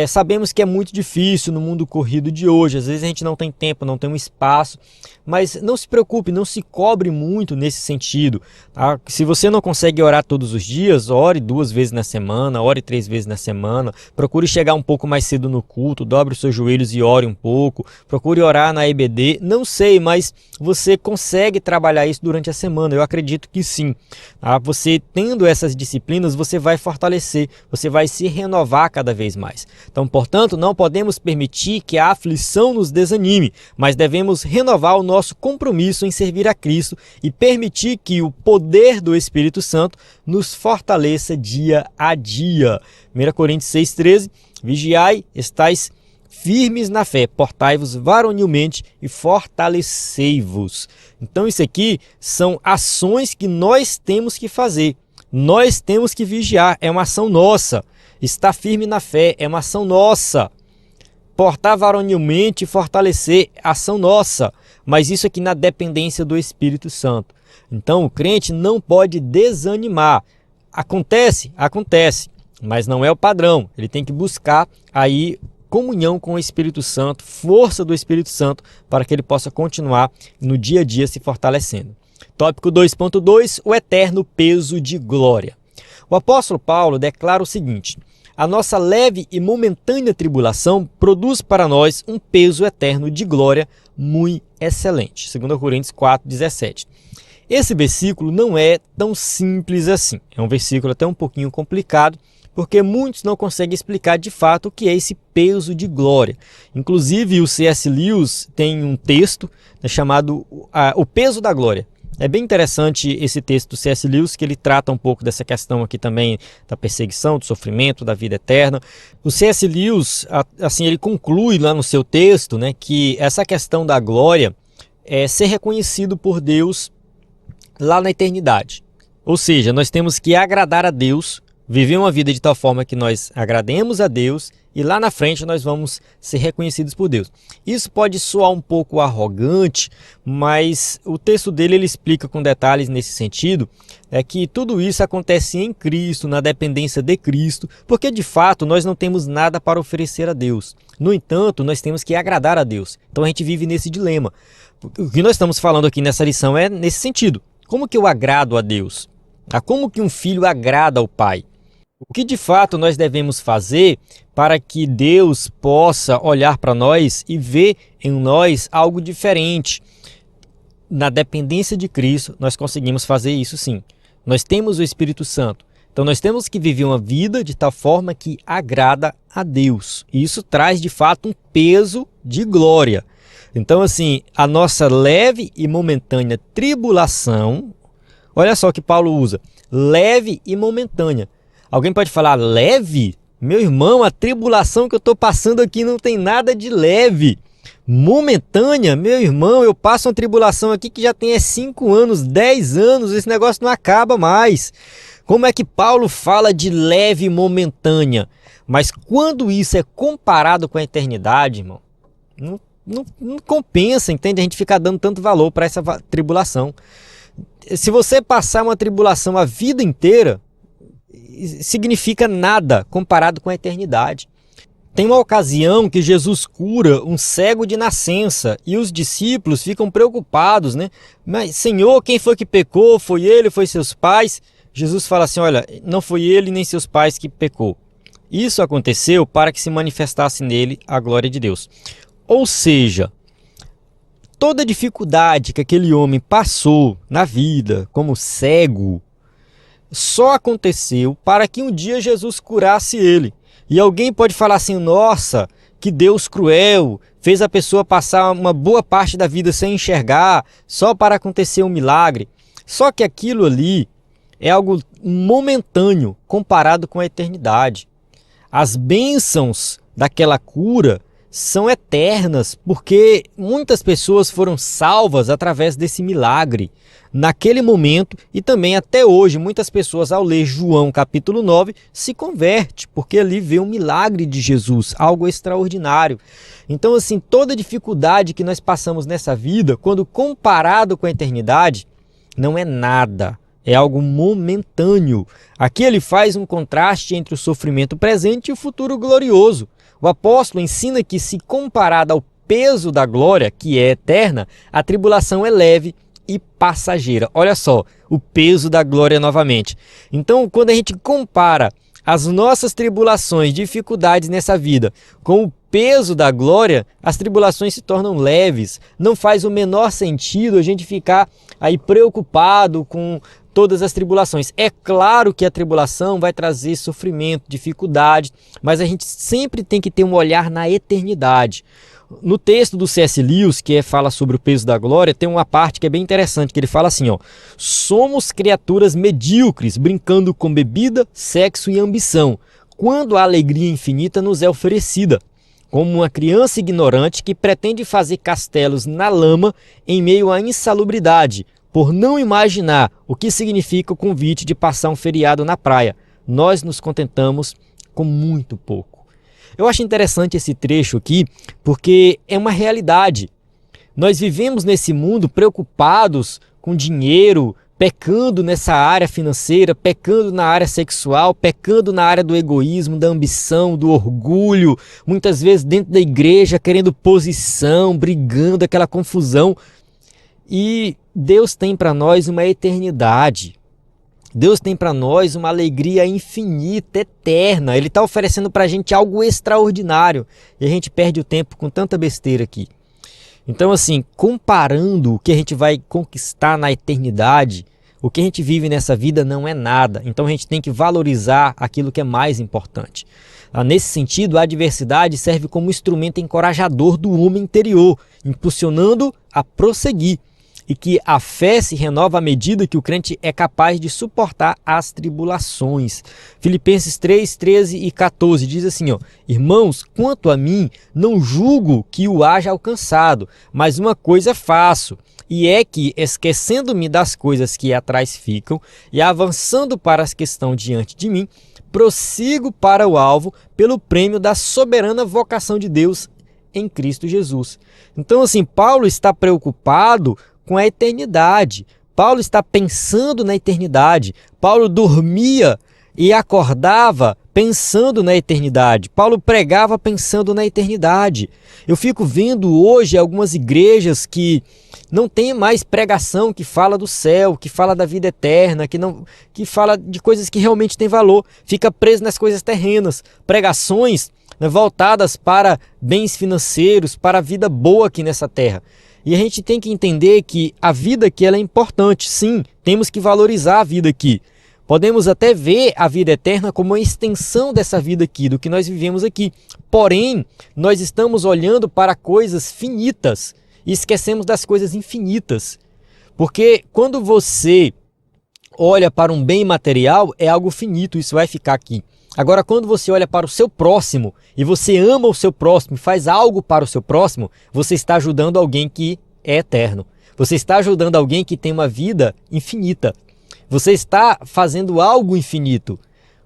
Sabemos que é muito difícil no mundo corrido de hoje, às vezes a gente não tem tempo, não tem um espaço, mas não se preocupe, não se cobre muito nesse sentido. Tá? Se você não consegue orar todos os dias, ore 2 vezes na semana, ore 3 vezes na semana, procure chegar um pouco mais cedo no culto, dobre os seus joelhos e ore um pouco, procure orar na EBD, não sei, mas você consegue trabalhar isso durante a semana, eu acredito que sim. Tá? Você tendo essas disciplinas, você vai fortalecer, você vai se renovar cada vez mais. Então, portanto, não podemos permitir que a aflição nos desanime, mas devemos renovar o nosso compromisso em servir a Cristo e permitir que o poder do Espírito Santo nos fortaleça dia a dia. 1 Coríntios 6,13, vigiai, estais firmes na fé, portai-vos varonilmente e fortalecei-vos. Então isso aqui são ações que nós temos que fazer. Nós temos que vigiar, é uma ação nossa. Estar firme na fé é uma ação nossa. Portar varonilmente e fortalecer, ação nossa. Mas isso aqui na dependência do Espírito Santo. Então o crente não pode desanimar. Acontece, mas não é o padrão. Ele tem que buscar aí comunhão com o Espírito Santo, força do Espírito Santo, para que ele possa continuar no dia a dia se fortalecendo. Tópico 2.2, o eterno peso de glória. O apóstolo Paulo declara o seguinte: a nossa leve e momentânea tribulação produz para nós um peso eterno de glória muito excelente. 2 Coríntios 4,17. Esse versículo não é tão simples assim. É um versículo até um pouquinho complicado, porque muitos não conseguem explicar de fato o que é esse peso de glória. Inclusive o C.S. Lewis tem um texto chamado O Peso da Glória. É bem interessante esse texto do C.S. Lewis, que ele trata um pouco dessa questão aqui também da perseguição, do sofrimento, da vida eterna. O C.S. Lewis, assim, ele conclui lá no seu texto, né, que essa questão da glória é ser reconhecido por Deus lá na eternidade. Ou seja, nós temos que agradar a Deus, viver uma vida de tal forma que nós agrademos a Deus e lá na frente nós vamos ser reconhecidos por Deus. Isso pode soar um pouco arrogante, mas o texto dele ele explica com detalhes nesse sentido, que tudo isso acontece em Cristo, na dependência de Cristo, porque de fato nós não temos nada para oferecer a Deus. No entanto, nós temos que agradar a Deus. Então a gente vive nesse dilema. O que nós estamos falando aqui nessa lição é nesse sentido. Como que eu agrado a Deus? Como que um filho agrada ao Pai? O que de fato nós devemos fazer para que Deus possa olhar para nós e ver em nós algo diferente? Na dependência de Cristo, nós conseguimos fazer isso sim. Nós temos o Espírito Santo. Então nós temos que viver uma vida de tal forma que agrada a Deus. E isso traz de fato um peso de glória. Então assim, a nossa leve e momentânea tribulação, olha só o que Paulo usa, leve e momentânea. Alguém pode falar, leve? Meu irmão, a tribulação que eu estou passando aqui não tem nada de leve. Momentânea? Meu irmão, eu passo uma tribulação aqui que já tem 5 anos, 10 anos, esse negócio não acaba mais. Como é que Paulo fala de leve e momentânea? Mas quando isso é comparado com a eternidade, irmão, não compensa, entende? A gente fica dando tanto valor para essa tribulação. Se você passar uma tribulação a vida inteira, significa nada comparado com a eternidade. Tem uma ocasião que Jesus cura um cego de nascença e os discípulos ficam preocupados, né? Mas, Senhor, quem foi que pecou? Foi ele, foi seus pais? Jesus fala assim, olha, não foi ele nem seus pais que pecou. Isso aconteceu para que se manifestasse nele a glória de Deus. Ou seja, toda dificuldade que aquele homem passou na vida como cego, só aconteceu para que um dia Jesus curasse ele. E alguém pode falar assim, nossa, que Deus cruel, fez a pessoa passar uma boa parte da vida sem enxergar, só para acontecer um milagre. Só que aquilo ali é algo momentâneo comparado com a eternidade. As bênçãos daquela cura são eternas, porque muitas pessoas foram salvas através desse milagre. Naquele momento e também até hoje, muitas pessoas ao ler João capítulo 9 se convertem, porque ali vê um milagre de Jesus, algo extraordinário. Então assim, toda dificuldade que nós passamos nessa vida, quando comparado com a eternidade, não é nada. É algo momentâneo. Aqui ele faz um contraste entre o sofrimento presente e o futuro glorioso. O apóstolo ensina que, se comparada ao peso da glória, que é eterna, a tribulação é leve e passageira. Olha só, o peso da glória novamente. Então, quando a gente compara as nossas tribulações, dificuldades nessa vida, com o peso da glória, as tribulações se tornam leves. Não faz o menor sentido a gente ficar aí preocupado com todas as tribulações. É claro que a tribulação vai trazer sofrimento, dificuldade, mas a gente sempre tem que ter um olhar na eternidade. No texto do C.S. Lewis, que fala sobre o peso da glória, tem uma parte que é bem interessante, que ele fala assim, ó: somos criaturas medíocres, brincando com bebida, sexo e ambição, quando a alegria infinita nos é oferecida, como uma criança ignorante que pretende fazer castelos na lama em meio à insalubridade, por não imaginar o que significa o convite de passar um feriado na praia. Nós nos contentamos com muito pouco. Eu acho interessante esse trecho aqui, porque é uma realidade. Nós vivemos nesse mundo preocupados com dinheiro, pecando nessa área financeira, pecando na área sexual, pecando na área do egoísmo, da ambição, do orgulho, muitas vezes dentro da igreja, querendo posição, brigando, aquela confusão. E Deus tem para nós uma eternidade. Deus tem para nós uma alegria infinita, eterna. Ele está oferecendo para a gente algo extraordinário. E a gente perde o tempo com tanta besteira aqui. Então assim, comparando o que a gente vai conquistar na eternidade, o que a gente vive nessa vida não é nada. Então a gente tem que valorizar aquilo que é mais importante. Nesse sentido, a adversidade serve como instrumento encorajador do homem interior, impulsionando a prosseguir. E que a fé se renova à medida que o crente é capaz de suportar as tribulações. Filipenses 3, 13 e 14 diz assim, ó: irmãos, quanto a mim, não julgo que o haja alcançado, mas uma coisa faço, e é que, esquecendo-me das coisas que atrás ficam e avançando para as que estão diante de mim, prossigo para o alvo pelo prêmio da soberana vocação de Deus em Cristo Jesus. Então assim, Paulo está preocupado com a eternidade. Paulo está pensando na eternidade. Paulo dormia e acordava pensando na eternidade. Paulo pregava pensando na eternidade. Eu fico vendo hoje algumas igrejas que não tem mais pregação que fala do céu, que fala da vida eterna, que fala de coisas que realmente têm valor. Fica preso nas coisas terrenas. Pregações, né, voltadas para bens financeiros, para a vida boa aqui nessa terra. E a gente tem que entender que a vida aqui ela é importante, sim, temos que valorizar a vida aqui. Podemos até ver a vida eterna como uma extensão dessa vida aqui, do que nós vivemos aqui. Porém, nós estamos olhando para coisas finitas e esquecemos das coisas infinitas. Porque quando você olha para um bem material, é algo finito, isso vai ficar aqui. Agora, quando você olha para o seu próximo e você ama o seu próximo e faz algo para o seu próximo, você está ajudando alguém que é eterno. Você está ajudando alguém que tem uma vida infinita. Você está fazendo algo infinito.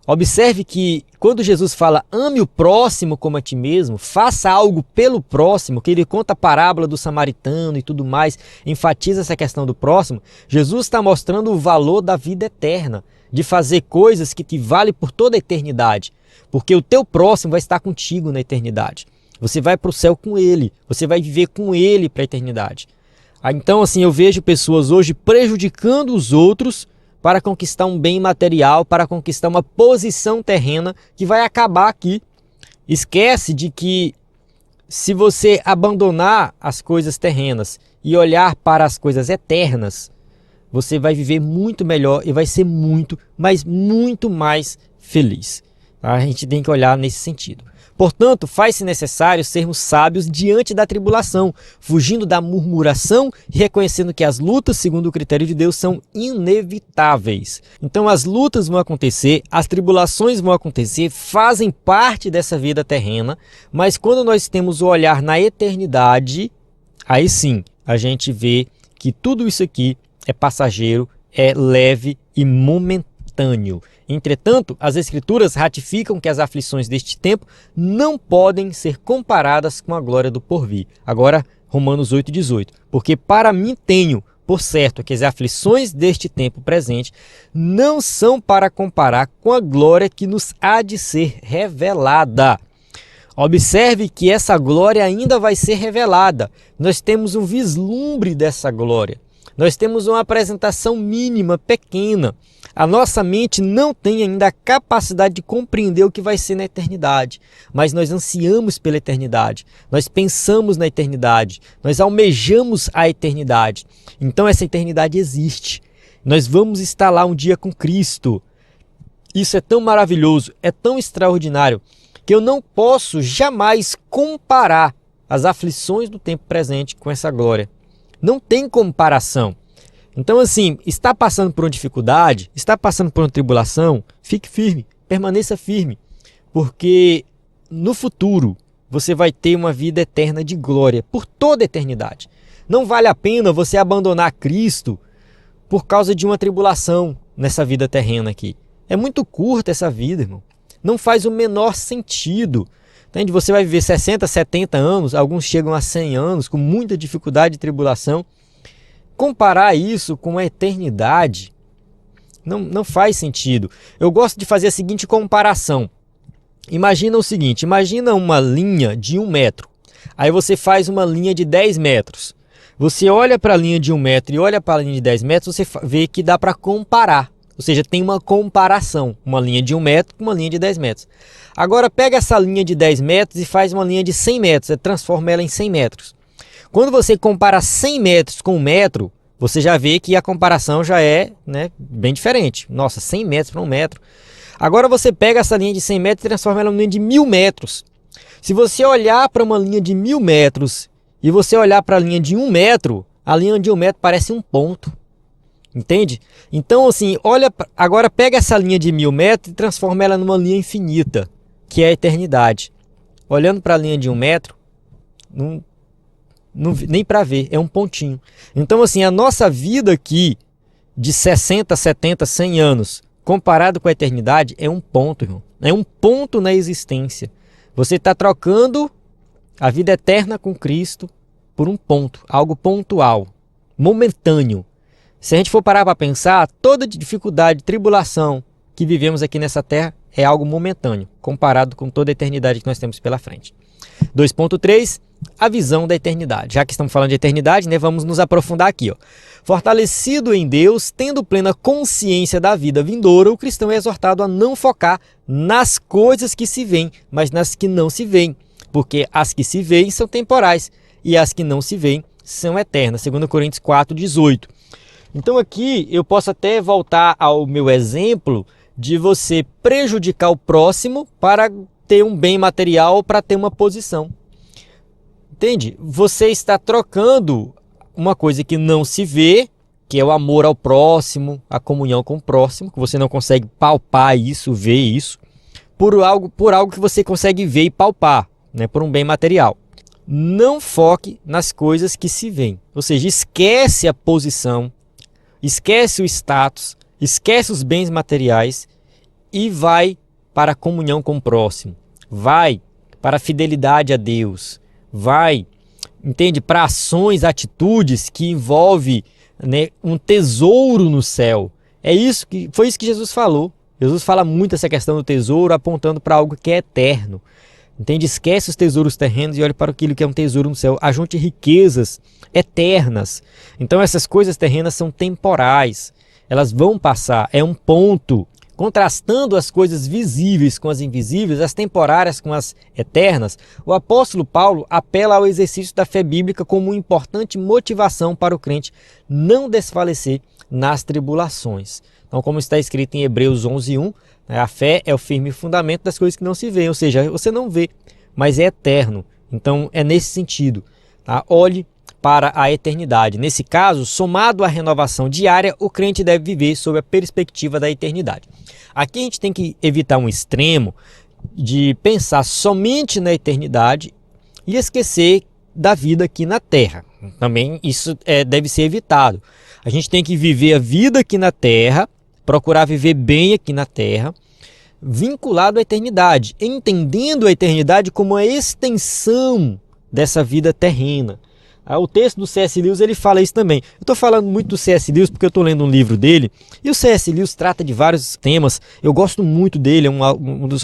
Observe que quando Jesus fala ame o próximo como a ti mesmo, faça algo pelo próximo, que ele conta a parábola do samaritano e tudo mais, enfatiza essa questão do próximo, Jesus está mostrando o valor da vida eterna, de fazer coisas que te valem por toda a eternidade, porque o teu próximo vai estar contigo na eternidade. Você vai para o céu com ele, você vai viver com ele para a eternidade. Então assim, eu vejo pessoas hoje prejudicando os outros para conquistar um bem material, para conquistar uma posição terrena que vai acabar aqui. Esquece de que se você abandonar as coisas terrenas e olhar para as coisas eternas, você vai viver muito melhor e vai ser muito, mas muito mais feliz. A gente tem que olhar nesse sentido. Portanto, faz-se necessário sermos sábios diante da tribulação, fugindo da murmuração e reconhecendo que as lutas, segundo o critério de Deus, são inevitáveis. Então, as lutas vão acontecer, as tribulações vão acontecer, fazem parte dessa vida terrena, mas quando nós temos o olhar na eternidade, aí sim a gente vê que tudo isso aqui é passageiro, é leve e momentâneo. Entretanto, as Escrituras ratificam que as aflições deste tempo não podem ser comparadas com a glória do porvir. Agora, Romanos 8,18. Porque para mim tenho por certo que as aflições deste tempo presente não são para comparar com a glória que nos há de ser revelada. Observe que essa glória ainda vai ser revelada. Nós temos um vislumbre dessa glória. Nós temos uma apresentação mínima, pequena. A nossa mente não tem ainda a capacidade de compreender o que vai ser na eternidade, mas nós ansiamos pela eternidade, nós pensamos na eternidade, nós almejamos a eternidade. Então essa eternidade existe. Nós vamos estar lá um dia com Cristo. Isso é tão maravilhoso, é tão extraordinário, que eu não posso jamais comparar as aflições do tempo presente com essa glória. Não tem comparação. Então, assim, está passando por uma dificuldade, está passando por uma tribulação, fique firme, permaneça firme, porque no futuro você vai ter uma vida eterna de glória por toda a eternidade. Não vale a pena você abandonar Cristo por causa de uma tribulação nessa vida terrena aqui. É muito curta essa vida, irmão. Não faz o menor sentido. Entende? Você vai viver 60, 70 anos, alguns chegam a 100 anos com muita dificuldade e tribulação. Comparar isso com a eternidade não faz sentido. Eu gosto de fazer a seguinte comparação. Imagina o seguinte, imagina uma linha de 1 metro. Aí você faz uma linha de 10 metros. Você olha para a linha de 1 metro e olha para a linha de 10 metros, você vê que dá para comparar. Ou seja, tem uma comparação, uma linha de 1 metro com uma linha de 10 metros. Agora pega essa linha de 10 metros e faz uma linha de 100 metros, transforma ela em 100 metros. Quando você compara 100 metros com 1 metro, você já vê que a comparação já é, né, bem diferente. Nossa, 100 metros para 1 metro. Agora você pega essa linha de 100 metros e transforma ela em uma linha de 1000 metros. Se você olhar para uma linha de 1000 metros e você olhar para a linha de 1 metro, a linha de 1 metro parece um ponto. Entende? Então, assim, agora pega essa linha de 1000 metros e transforma ela numa linha infinita, que é a eternidade. Olhando para a linha de 1 metro, nem para ver, é um pontinho. Então, assim, a nossa vida aqui, de 60, 70, 100 anos, comparado com a eternidade, é um ponto, irmão. É um ponto na existência. Você está trocando a vida eterna com Cristo por um ponto, algo pontual, momentâneo. Se a gente for parar para pensar, toda dificuldade, tribulação que vivemos aqui nessa terra é algo momentâneo, comparado com toda a eternidade que nós temos pela frente. 2.3, a visão da eternidade. Já que estamos falando de eternidade, né, vamos nos aprofundar aqui. Fortalecido em Deus, tendo plena consciência da vida vindoura, o cristão é exortado a não focar nas coisas que se veem, mas nas que não se veem, porque as que se veem são temporais e as que não se veem são eternas. 2 Coríntios 4,18. Então aqui eu posso até voltar ao meu exemplo de você prejudicar o próximo para ter um bem material, para ter uma posição. Entende? Você está trocando uma coisa que não se vê, que é o amor ao próximo, a comunhão com o próximo, que você não consegue palpar isso, ver isso, por algo que você consegue ver e palpar, né? Por um bem material. Não foque nas coisas que se veem, ou seja, esquece a posição, esquece o status, esquece os bens materiais e vai para a comunhão com o próximo, vai para a fidelidade a Deus, vai, entende, para ações, atitudes que envolvem, né, um tesouro no céu. Foi isso que Jesus falou. Jesus fala muito essa questão do tesouro, apontando para algo que é eterno. Entende? Esquece os tesouros terrenos e olhe para aquilo que é um tesouro no céu. Ajunte riquezas eternas. Então essas coisas terrenas são temporais. Elas vão passar. É um ponto. Contrastando as coisas visíveis com as invisíveis, as temporárias com as eternas, o apóstolo Paulo apela ao exercício da fé bíblica como uma importante motivação para o crente não desfalecer nas tribulações. Então, como está escrito em Hebreus 11:1, A fé é o firme fundamento das coisas que não se veem, ou seja, você não vê, mas é eterno. Então é nesse sentido. Tá? Olhe para a eternidade. Nesse caso, somado à renovação diária, o crente deve viver sob a perspectiva da eternidade. Aqui a gente tem que evitar um extremo de pensar somente na eternidade e esquecer da vida aqui na Terra. Também isso deve ser evitado. A gente tem que viver a vida aqui na Terra, procurar viver bem aqui na Terra, vinculado à eternidade, entendendo a eternidade como a extensão dessa vida terrena. O texto do C.S. Lewis ele fala isso também. Eu estou falando muito do C.S. Lewis porque eu estou lendo um livro dele e o C.S. Lewis trata de vários temas. Eu gosto muito dele,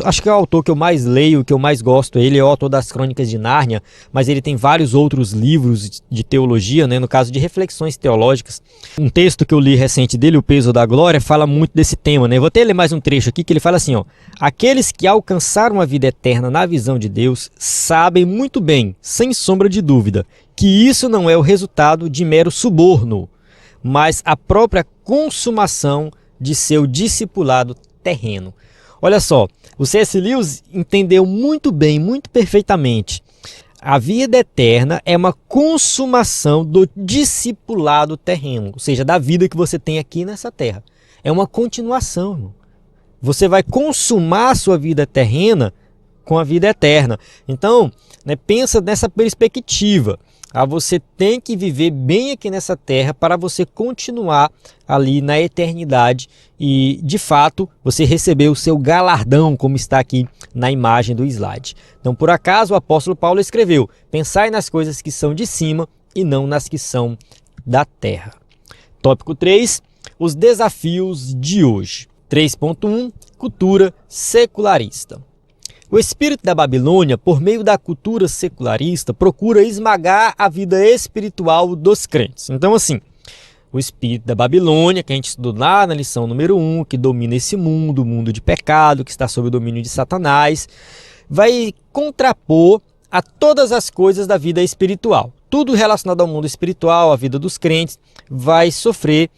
acho que é o autor que eu mais leio, que eu mais gosto. Ele é o autor das Crônicas de Nárnia, mas ele tem vários outros livros de teologia, né? No caso de reflexões teológicas. Um texto que eu li recente dele, O Peso da Glória, fala muito desse tema, né? Eu vou até ler mais um trecho aqui que ele fala assim, ó: aqueles que alcançaram a vida eterna na visão de Deus sabem muito bem, sem sombra de dúvida, que isso não é o resultado de mero suborno, mas a própria consumação de seu discipulado terreno. Olha só, o C.S. Lewis entendeu muito bem, muito perfeitamente. A vida eterna é uma consumação do discipulado terreno, ou seja, da vida que você tem aqui nessa terra. É uma continuação, irmão. Você vai consumar a sua vida terrena com a vida eterna. Então, pensa nessa perspectiva. Você tem que viver bem aqui nessa terra para você continuar ali na eternidade e, de fato, você receber o seu galardão, como está aqui na imagem do slide. Então, por acaso, o apóstolo Paulo escreveu: pensai nas coisas que são de cima e não nas que são da terra. Tópico 3, os desafios de hoje. 3.1, cultura secularista. O espírito da Babilônia, por meio da cultura secularista, procura esmagar a vida espiritual dos crentes. Então, assim, o espírito da Babilônia, que a gente estudou lá na lição número 1, que domina esse mundo, o mundo de pecado, que está sob o domínio de Satanás, vai contrapor a todas as coisas da vida espiritual. Tudo relacionado ao mundo espiritual, à vida dos crentes, vai sofrer,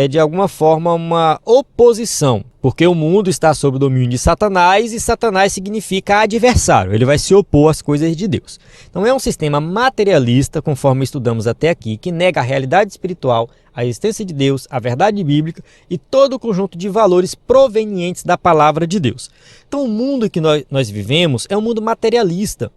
de alguma forma, uma oposição. Porque o mundo está sob o domínio de Satanás e Satanás significa adversário. Ele vai se opor às coisas de Deus. Então é um sistema materialista, conforme estudamos até aqui, que nega a realidade espiritual, a existência de Deus, a verdade bíblica e todo o conjunto de valores provenientes da palavra de Deus. Então o mundo que nós vivemos é um mundo materialista.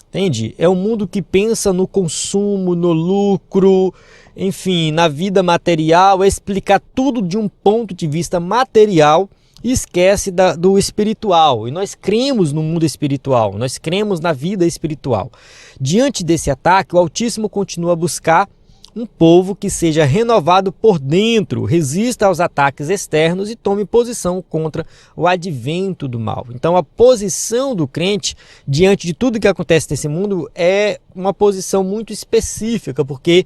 Entende? É um mundo que pensa no consumo, no lucro, enfim, na vida material, explicar tudo de um ponto de vista material e esquece do espiritual. E nós cremos no mundo espiritual, nós cremos na vida espiritual. Diante desse ataque, o Altíssimo continua a buscar um povo que seja renovado por dentro, resista aos ataques externos e tome posição contra o advento do mal. Então a posição do crente diante de tudo que acontece nesse mundo é uma posição muito específica, porque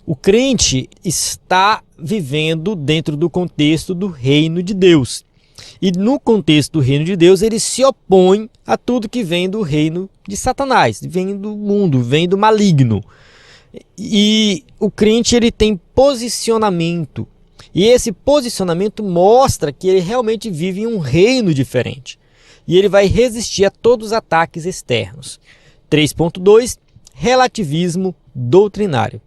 o crente está vivendo dentro do contexto do reino de Deus. E no contexto do reino de Deus, ele se opõe a tudo que vem do reino de Satanás, vem do mundo, vem do maligno. E o crente ele tem posicionamento, e esse posicionamento mostra que ele realmente vive em um reino diferente, e ele vai resistir a todos os ataques externos. 3.2, relativismo doutrinário.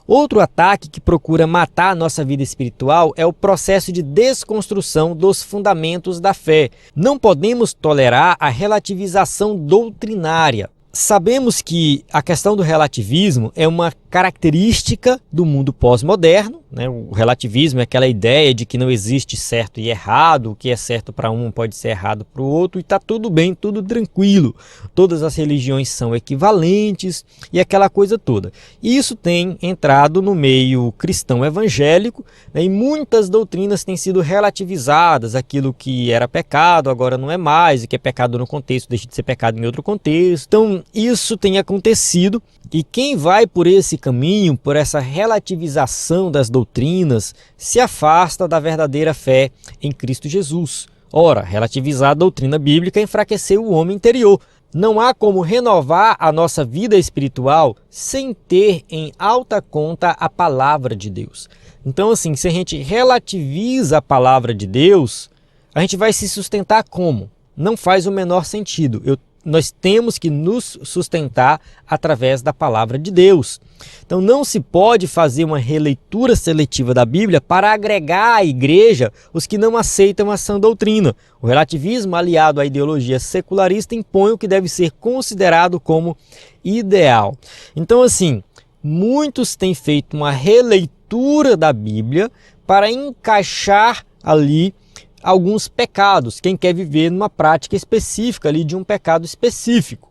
Outro ataque que procura matar a nossa vida espiritual é o processo de desconstrução dos fundamentos da fé. Não podemos tolerar a relativização doutrinária. Sabemos que a questão do relativismo é uma característica do mundo pós-moderno, né? O relativismo é aquela ideia de que não existe certo e errado, o que é certo para um pode ser errado para o outro, e está tudo bem, tudo tranquilo. Todas as religiões são equivalentes e aquela coisa toda. E isso tem entrado no meio cristão evangélico, né? E muitas doutrinas têm sido relativizadas, aquilo que era pecado agora não é mais, o que é pecado no contexto deixa de ser pecado em outro contexto. Então isso tem acontecido, e quem vai por esse caminho, por essa relativização das doutrinas, se afasta da verdadeira fé em Cristo Jesus. Ora, relativizar a doutrina bíblica é enfraquecer o homem interior. Não há como renovar a nossa vida espiritual sem ter em alta conta a palavra de Deus. Então, assim, se a gente relativiza a palavra de Deus, A gente vai se sustentar como? Não faz o menor sentido. Nós temos que nos sustentar através da palavra de Deus. Então não se pode fazer uma releitura seletiva da Bíblia para agregar à igreja os que não aceitam a sã doutrina. O relativismo aliado à ideologia secularista impõe o que deve ser considerado como ideal. Então assim, muitos têm feito uma releitura da Bíblia para encaixar ali alguns pecados, quem quer viver numa prática específica ali de um pecado específico.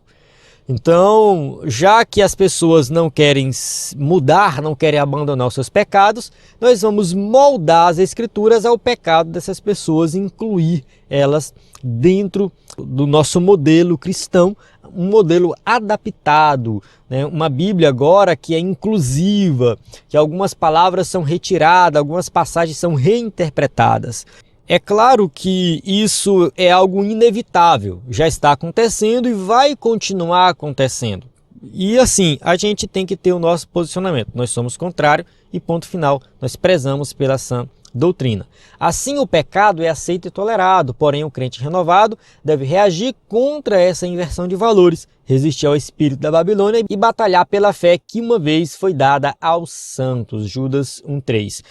Então, já que as pessoas não querem mudar, não querem abandonar os seus pecados, nós vamos moldar as escrituras ao pecado dessas pessoas e incluir elas dentro do nosso modelo cristão, um modelo adaptado, né? Uma Bíblia agora que é inclusiva, que algumas palavras são retiradas, algumas passagens são reinterpretadas. É claro que isso é algo inevitável, já está acontecendo e vai continuar acontecendo. E assim, a gente tem que ter o nosso posicionamento. Nós somos contrários e ponto final, nós prezamos pela sã doutrina. Assim, o pecado é aceito e tolerado, porém o crente renovado deve reagir contra essa inversão de valores, resistir ao espírito da Babilônia e batalhar pela fé que uma vez foi dada aos santos. Judas 1:3.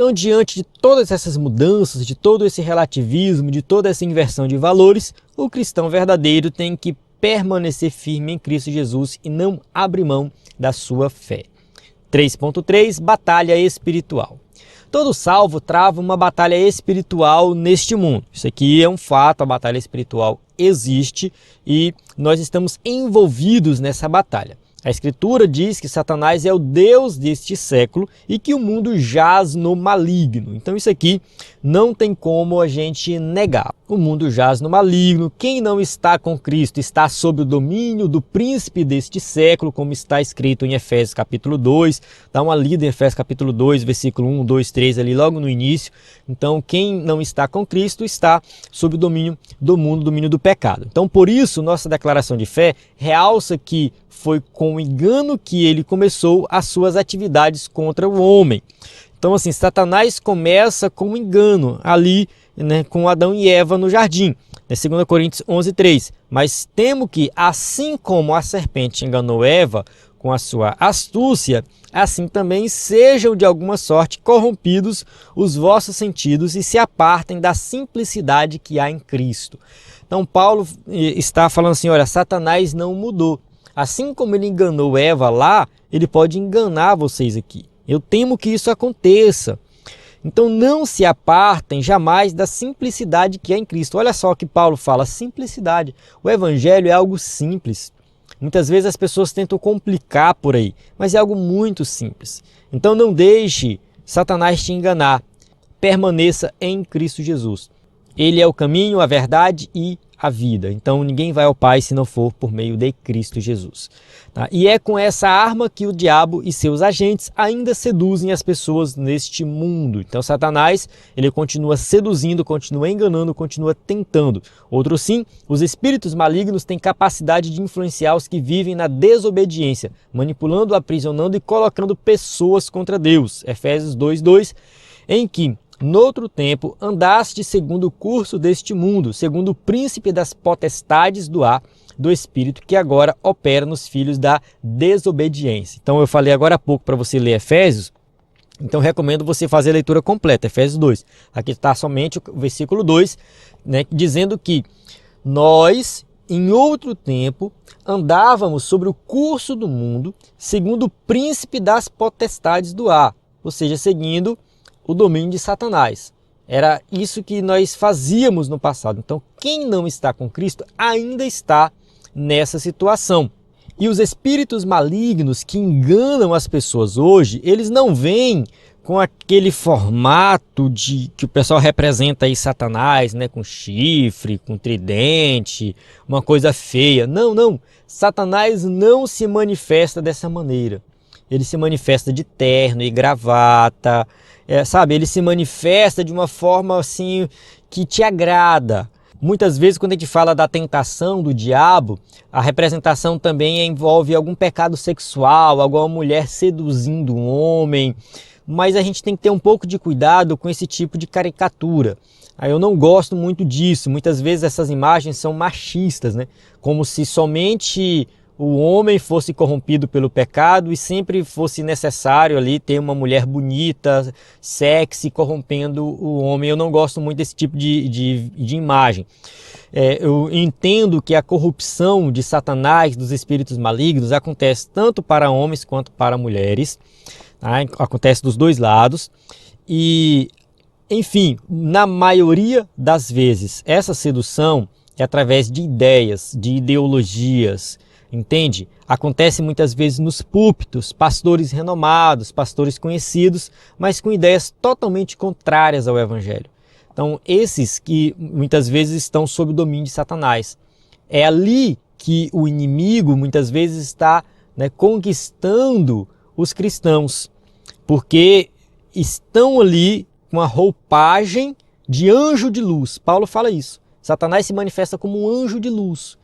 Então, diante de todas essas mudanças, de todo esse relativismo, de toda essa inversão de valores, o cristão verdadeiro tem que permanecer firme em Cristo Jesus e não abrir mão da sua fé. 3.3 Batalha espiritual. Todo salvo trava uma batalha espiritual neste mundo. Isso aqui é um fato, a batalha espiritual existe e nós estamos envolvidos nessa batalha. A Escritura diz que Satanás é o Deus deste século e que o mundo jaz no maligno. Então isso aqui não tem como a gente negar. O mundo jaz no maligno. Quem não está com Cristo está sob o domínio do príncipe deste século, como está escrito em Efésios capítulo 2. Dá uma lida em Efésios capítulo 2, versículo 1, 2, 3, ali logo no início. Então quem não está com Cristo está sob o domínio do mundo, domínio do pecado. Então por isso nossa declaração de fé realça que foi com engano que ele começou as suas atividades contra o homem. Então assim, Satanás começa com engano ali, né, com Adão e Eva no jardim. 2 Coríntios 11:3. Mas temo que, assim como a serpente enganou Eva com a sua astúcia, assim também sejam de alguma sorte corrompidos os vossos sentidos e se apartem da simplicidade que há em Cristo. Então Paulo está falando assim, olha, Satanás não mudou. Assim como ele enganou Eva lá, ele pode enganar vocês aqui. Eu temo que isso aconteça. Então não se apartem jamais da simplicidade que é em Cristo. Olha só o que Paulo fala, simplicidade. O evangelho é algo simples. Muitas vezes as pessoas tentam complicar por aí, mas é algo muito simples. Então não deixe Satanás te enganar. Permaneça em Cristo Jesus. Ele é o caminho, a verdade e a vida. Então ninguém vai ao Pai se não for por meio de Cristo Jesus. Tá? E é com essa arma que o diabo e seus agentes ainda seduzem as pessoas neste mundo. Então Satanás, ele continua seduzindo, continua enganando, continua tentando. Outro sim, os espíritos malignos têm capacidade de influenciar os que vivem na desobediência, manipulando, aprisionando e colocando pessoas contra Deus. Efésios 2:2, em que noutro tempo, andaste segundo o curso deste mundo, segundo o príncipe das potestades do ar, do Espírito, que agora opera nos filhos da desobediência. Então eu falei agora há pouco para você ler Efésios, então recomendo você fazer a leitura completa, Efésios 2. Aqui está somente o versículo 2, né, dizendo que nós, em outro tempo, andávamos sobre o curso do mundo, segundo o príncipe das potestades do ar, ou seja, seguindo o domínio de Satanás. Era isso que nós fazíamos no passado. Então, quem não está com Cristo ainda está nessa situação. E os espíritos malignos que enganam as pessoas hoje, eles não vêm com aquele formato de que o pessoal representa aí Satanás, né, com chifre, com tridente, uma coisa feia. Não, não. Satanás não se manifesta dessa maneira. Ele se manifesta de terno e gravata, sabe? Ele se manifesta de uma forma assim que te agrada. Muitas vezes quando a gente fala da tentação do diabo, a representação também envolve algum pecado sexual, alguma mulher seduzindo um homem, mas a gente tem que ter um pouco de cuidado com esse tipo de caricatura. Aí eu não gosto muito disso. Muitas vezes essas imagens são machistas, né? Como se somente o homem fosse corrompido pelo pecado e sempre fosse necessário ali ter uma mulher bonita, sexy, corrompendo o homem. Eu não gosto muito desse tipo de imagem. Eu entendo que a corrupção de Satanás, dos espíritos malignos, acontece tanto para homens quanto para mulheres. Tá? Acontece dos dois lados. E, enfim, na maioria das vezes, essa sedução é através de ideias, de ideologias, entende? Acontece muitas vezes nos púlpitos, pastores renomados, pastores conhecidos, mas com ideias totalmente contrárias ao Evangelho. Então, esses que muitas vezes estão sob o domínio de Satanás. É ali que o inimigo muitas vezes está, né, conquistando os cristãos, porque estão ali com a roupagem de anjo de luz. Paulo fala isso. Satanás se manifesta como um anjo de luz.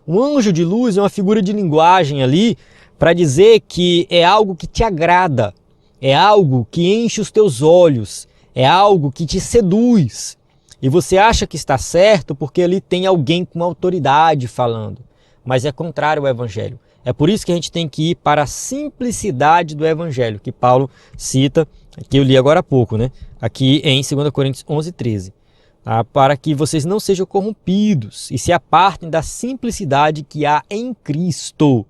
Um anjo de luz é uma figura de linguagem ali para dizer que é algo que te agrada, é algo que enche os teus olhos, é algo que te seduz. E você acha que está certo porque ali tem alguém com autoridade falando. Mas é contrário ao Evangelho. É por isso que a gente tem que ir para a simplicidade do Evangelho, que Paulo cita, que eu li agora há pouco, né? Aqui em 2 Coríntios 11:13. Tá? Para que vocês não sejam corrompidos e se apartem da simplicidade que há em Cristo.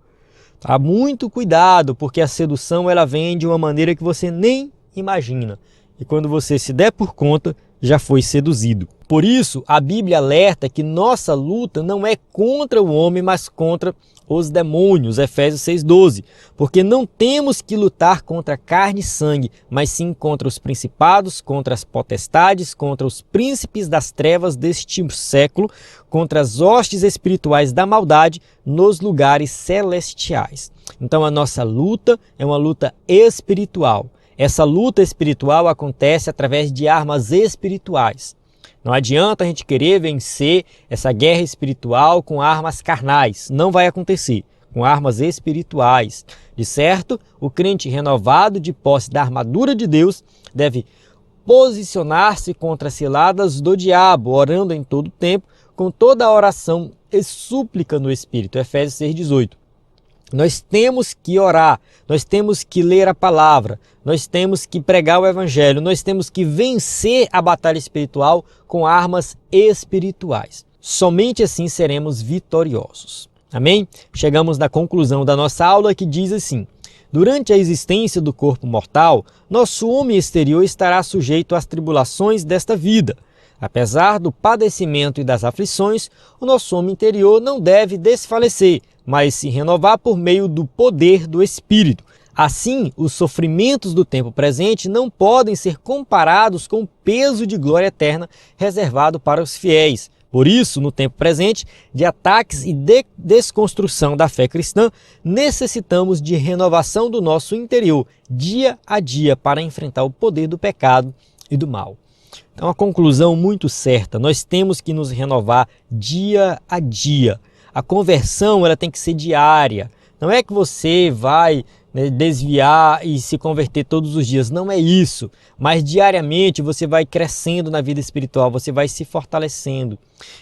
Tá? Muito cuidado, porque a sedução ela vem de uma maneira que você nem imagina. E quando você se der por conta, já foi seduzido. Por isso, a Bíblia alerta que nossa luta não é contra o homem, mas contra os demônios, Efésios 6:12. Porque não temos que lutar contra carne e sangue, mas sim contra os principados, contra as potestades, contra os príncipes das trevas deste século, contra as hostes espirituais da maldade nos lugares celestiais. Então a nossa luta é uma luta espiritual. Essa luta espiritual acontece através de armas espirituais. Não adianta a gente querer vencer essa guerra espiritual com armas carnais. Não vai acontecer. Com armas espirituais. De certo, o crente renovado de posse da armadura de Deus deve posicionar-se contra as ciladas do diabo, orando em todo tempo, com toda a oração e súplica no Espírito. Efésios 6:18. Nós temos que orar, nós temos que ler a palavra, nós temos que pregar o Evangelho, nós temos que vencer a batalha espiritual com armas espirituais. Somente assim seremos vitoriosos. Amém? Chegamos na conclusão da nossa aula que diz assim: durante a existência do corpo mortal, nosso homem exterior estará sujeito às tribulações desta vida. Apesar do padecimento e das aflições, o nosso homem interior não deve desfalecer, mas se renovar por meio do poder do Espírito. Assim, os sofrimentos do tempo presente não podem ser comparados com o peso de glória eterna reservado para os fiéis. Por isso, no tempo presente, de ataques e de desconstrução da fé cristã, necessitamos de renovação do nosso interior, dia a dia, para enfrentar o poder do pecado e do mal. Então, uma conclusão muito certa, nós temos que nos renovar dia a dia. A conversão ela tem que ser diária. Não é que você vai, né, desviar e se converter todos os dias. Não é isso. Mas diariamente você vai crescendo na vida espiritual, você vai se fortalecendo.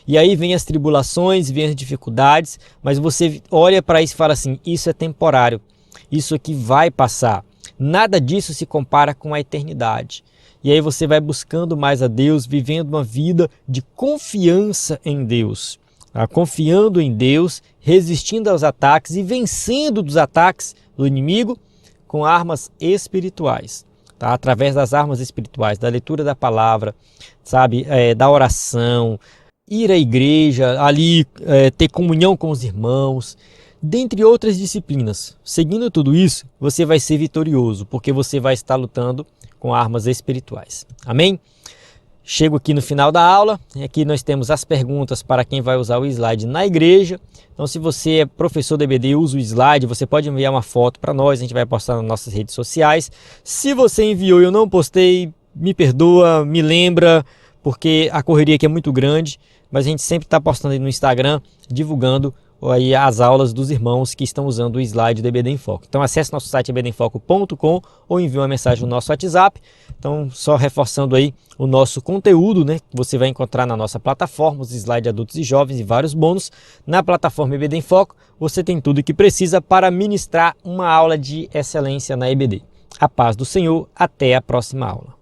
E aí vem as tribulações, vem as dificuldades, mas você olha para isso e fala assim, isso é temporário. Isso aqui vai passar. Nada disso se compara com a eternidade. E aí você vai buscando mais a Deus, vivendo uma vida de confiança em Deus. Confiando em Deus, resistindo aos ataques e vencendo dos ataques do inimigo com armas espirituais. Tá? Através das armas espirituais, da leitura da palavra, sabe, da oração, ir à igreja, ali ter comunhão com os irmãos, dentre outras disciplinas. Seguindo tudo isso, você vai ser vitorioso, porque você vai estar lutando com armas espirituais. Amém? Chego aqui no final da aula, aqui nós temos as perguntas para quem vai usar o slide na igreja. Então, se você é professor da EBD e usa o slide, você pode enviar uma foto para nós, a gente vai postar nas nossas redes sociais. Se você enviou e eu não postei, me perdoa, me lembra, porque a correria aqui é muito grande, mas a gente sempre está postando aí no Instagram, divulgando aí as aulas dos irmãos que estão usando o slide do EBD em Foco. Então acesse nosso site ebdemfoco.com ou envie uma mensagem no nosso WhatsApp. Então só reforçando aí o nosso conteúdo, né, que você vai encontrar na nossa plataforma, os slides adultos e jovens e vários bônus. Na plataforma EBD em Foco você tem tudo o que precisa para ministrar uma aula de excelência na EBD. A paz do Senhor, até a próxima aula.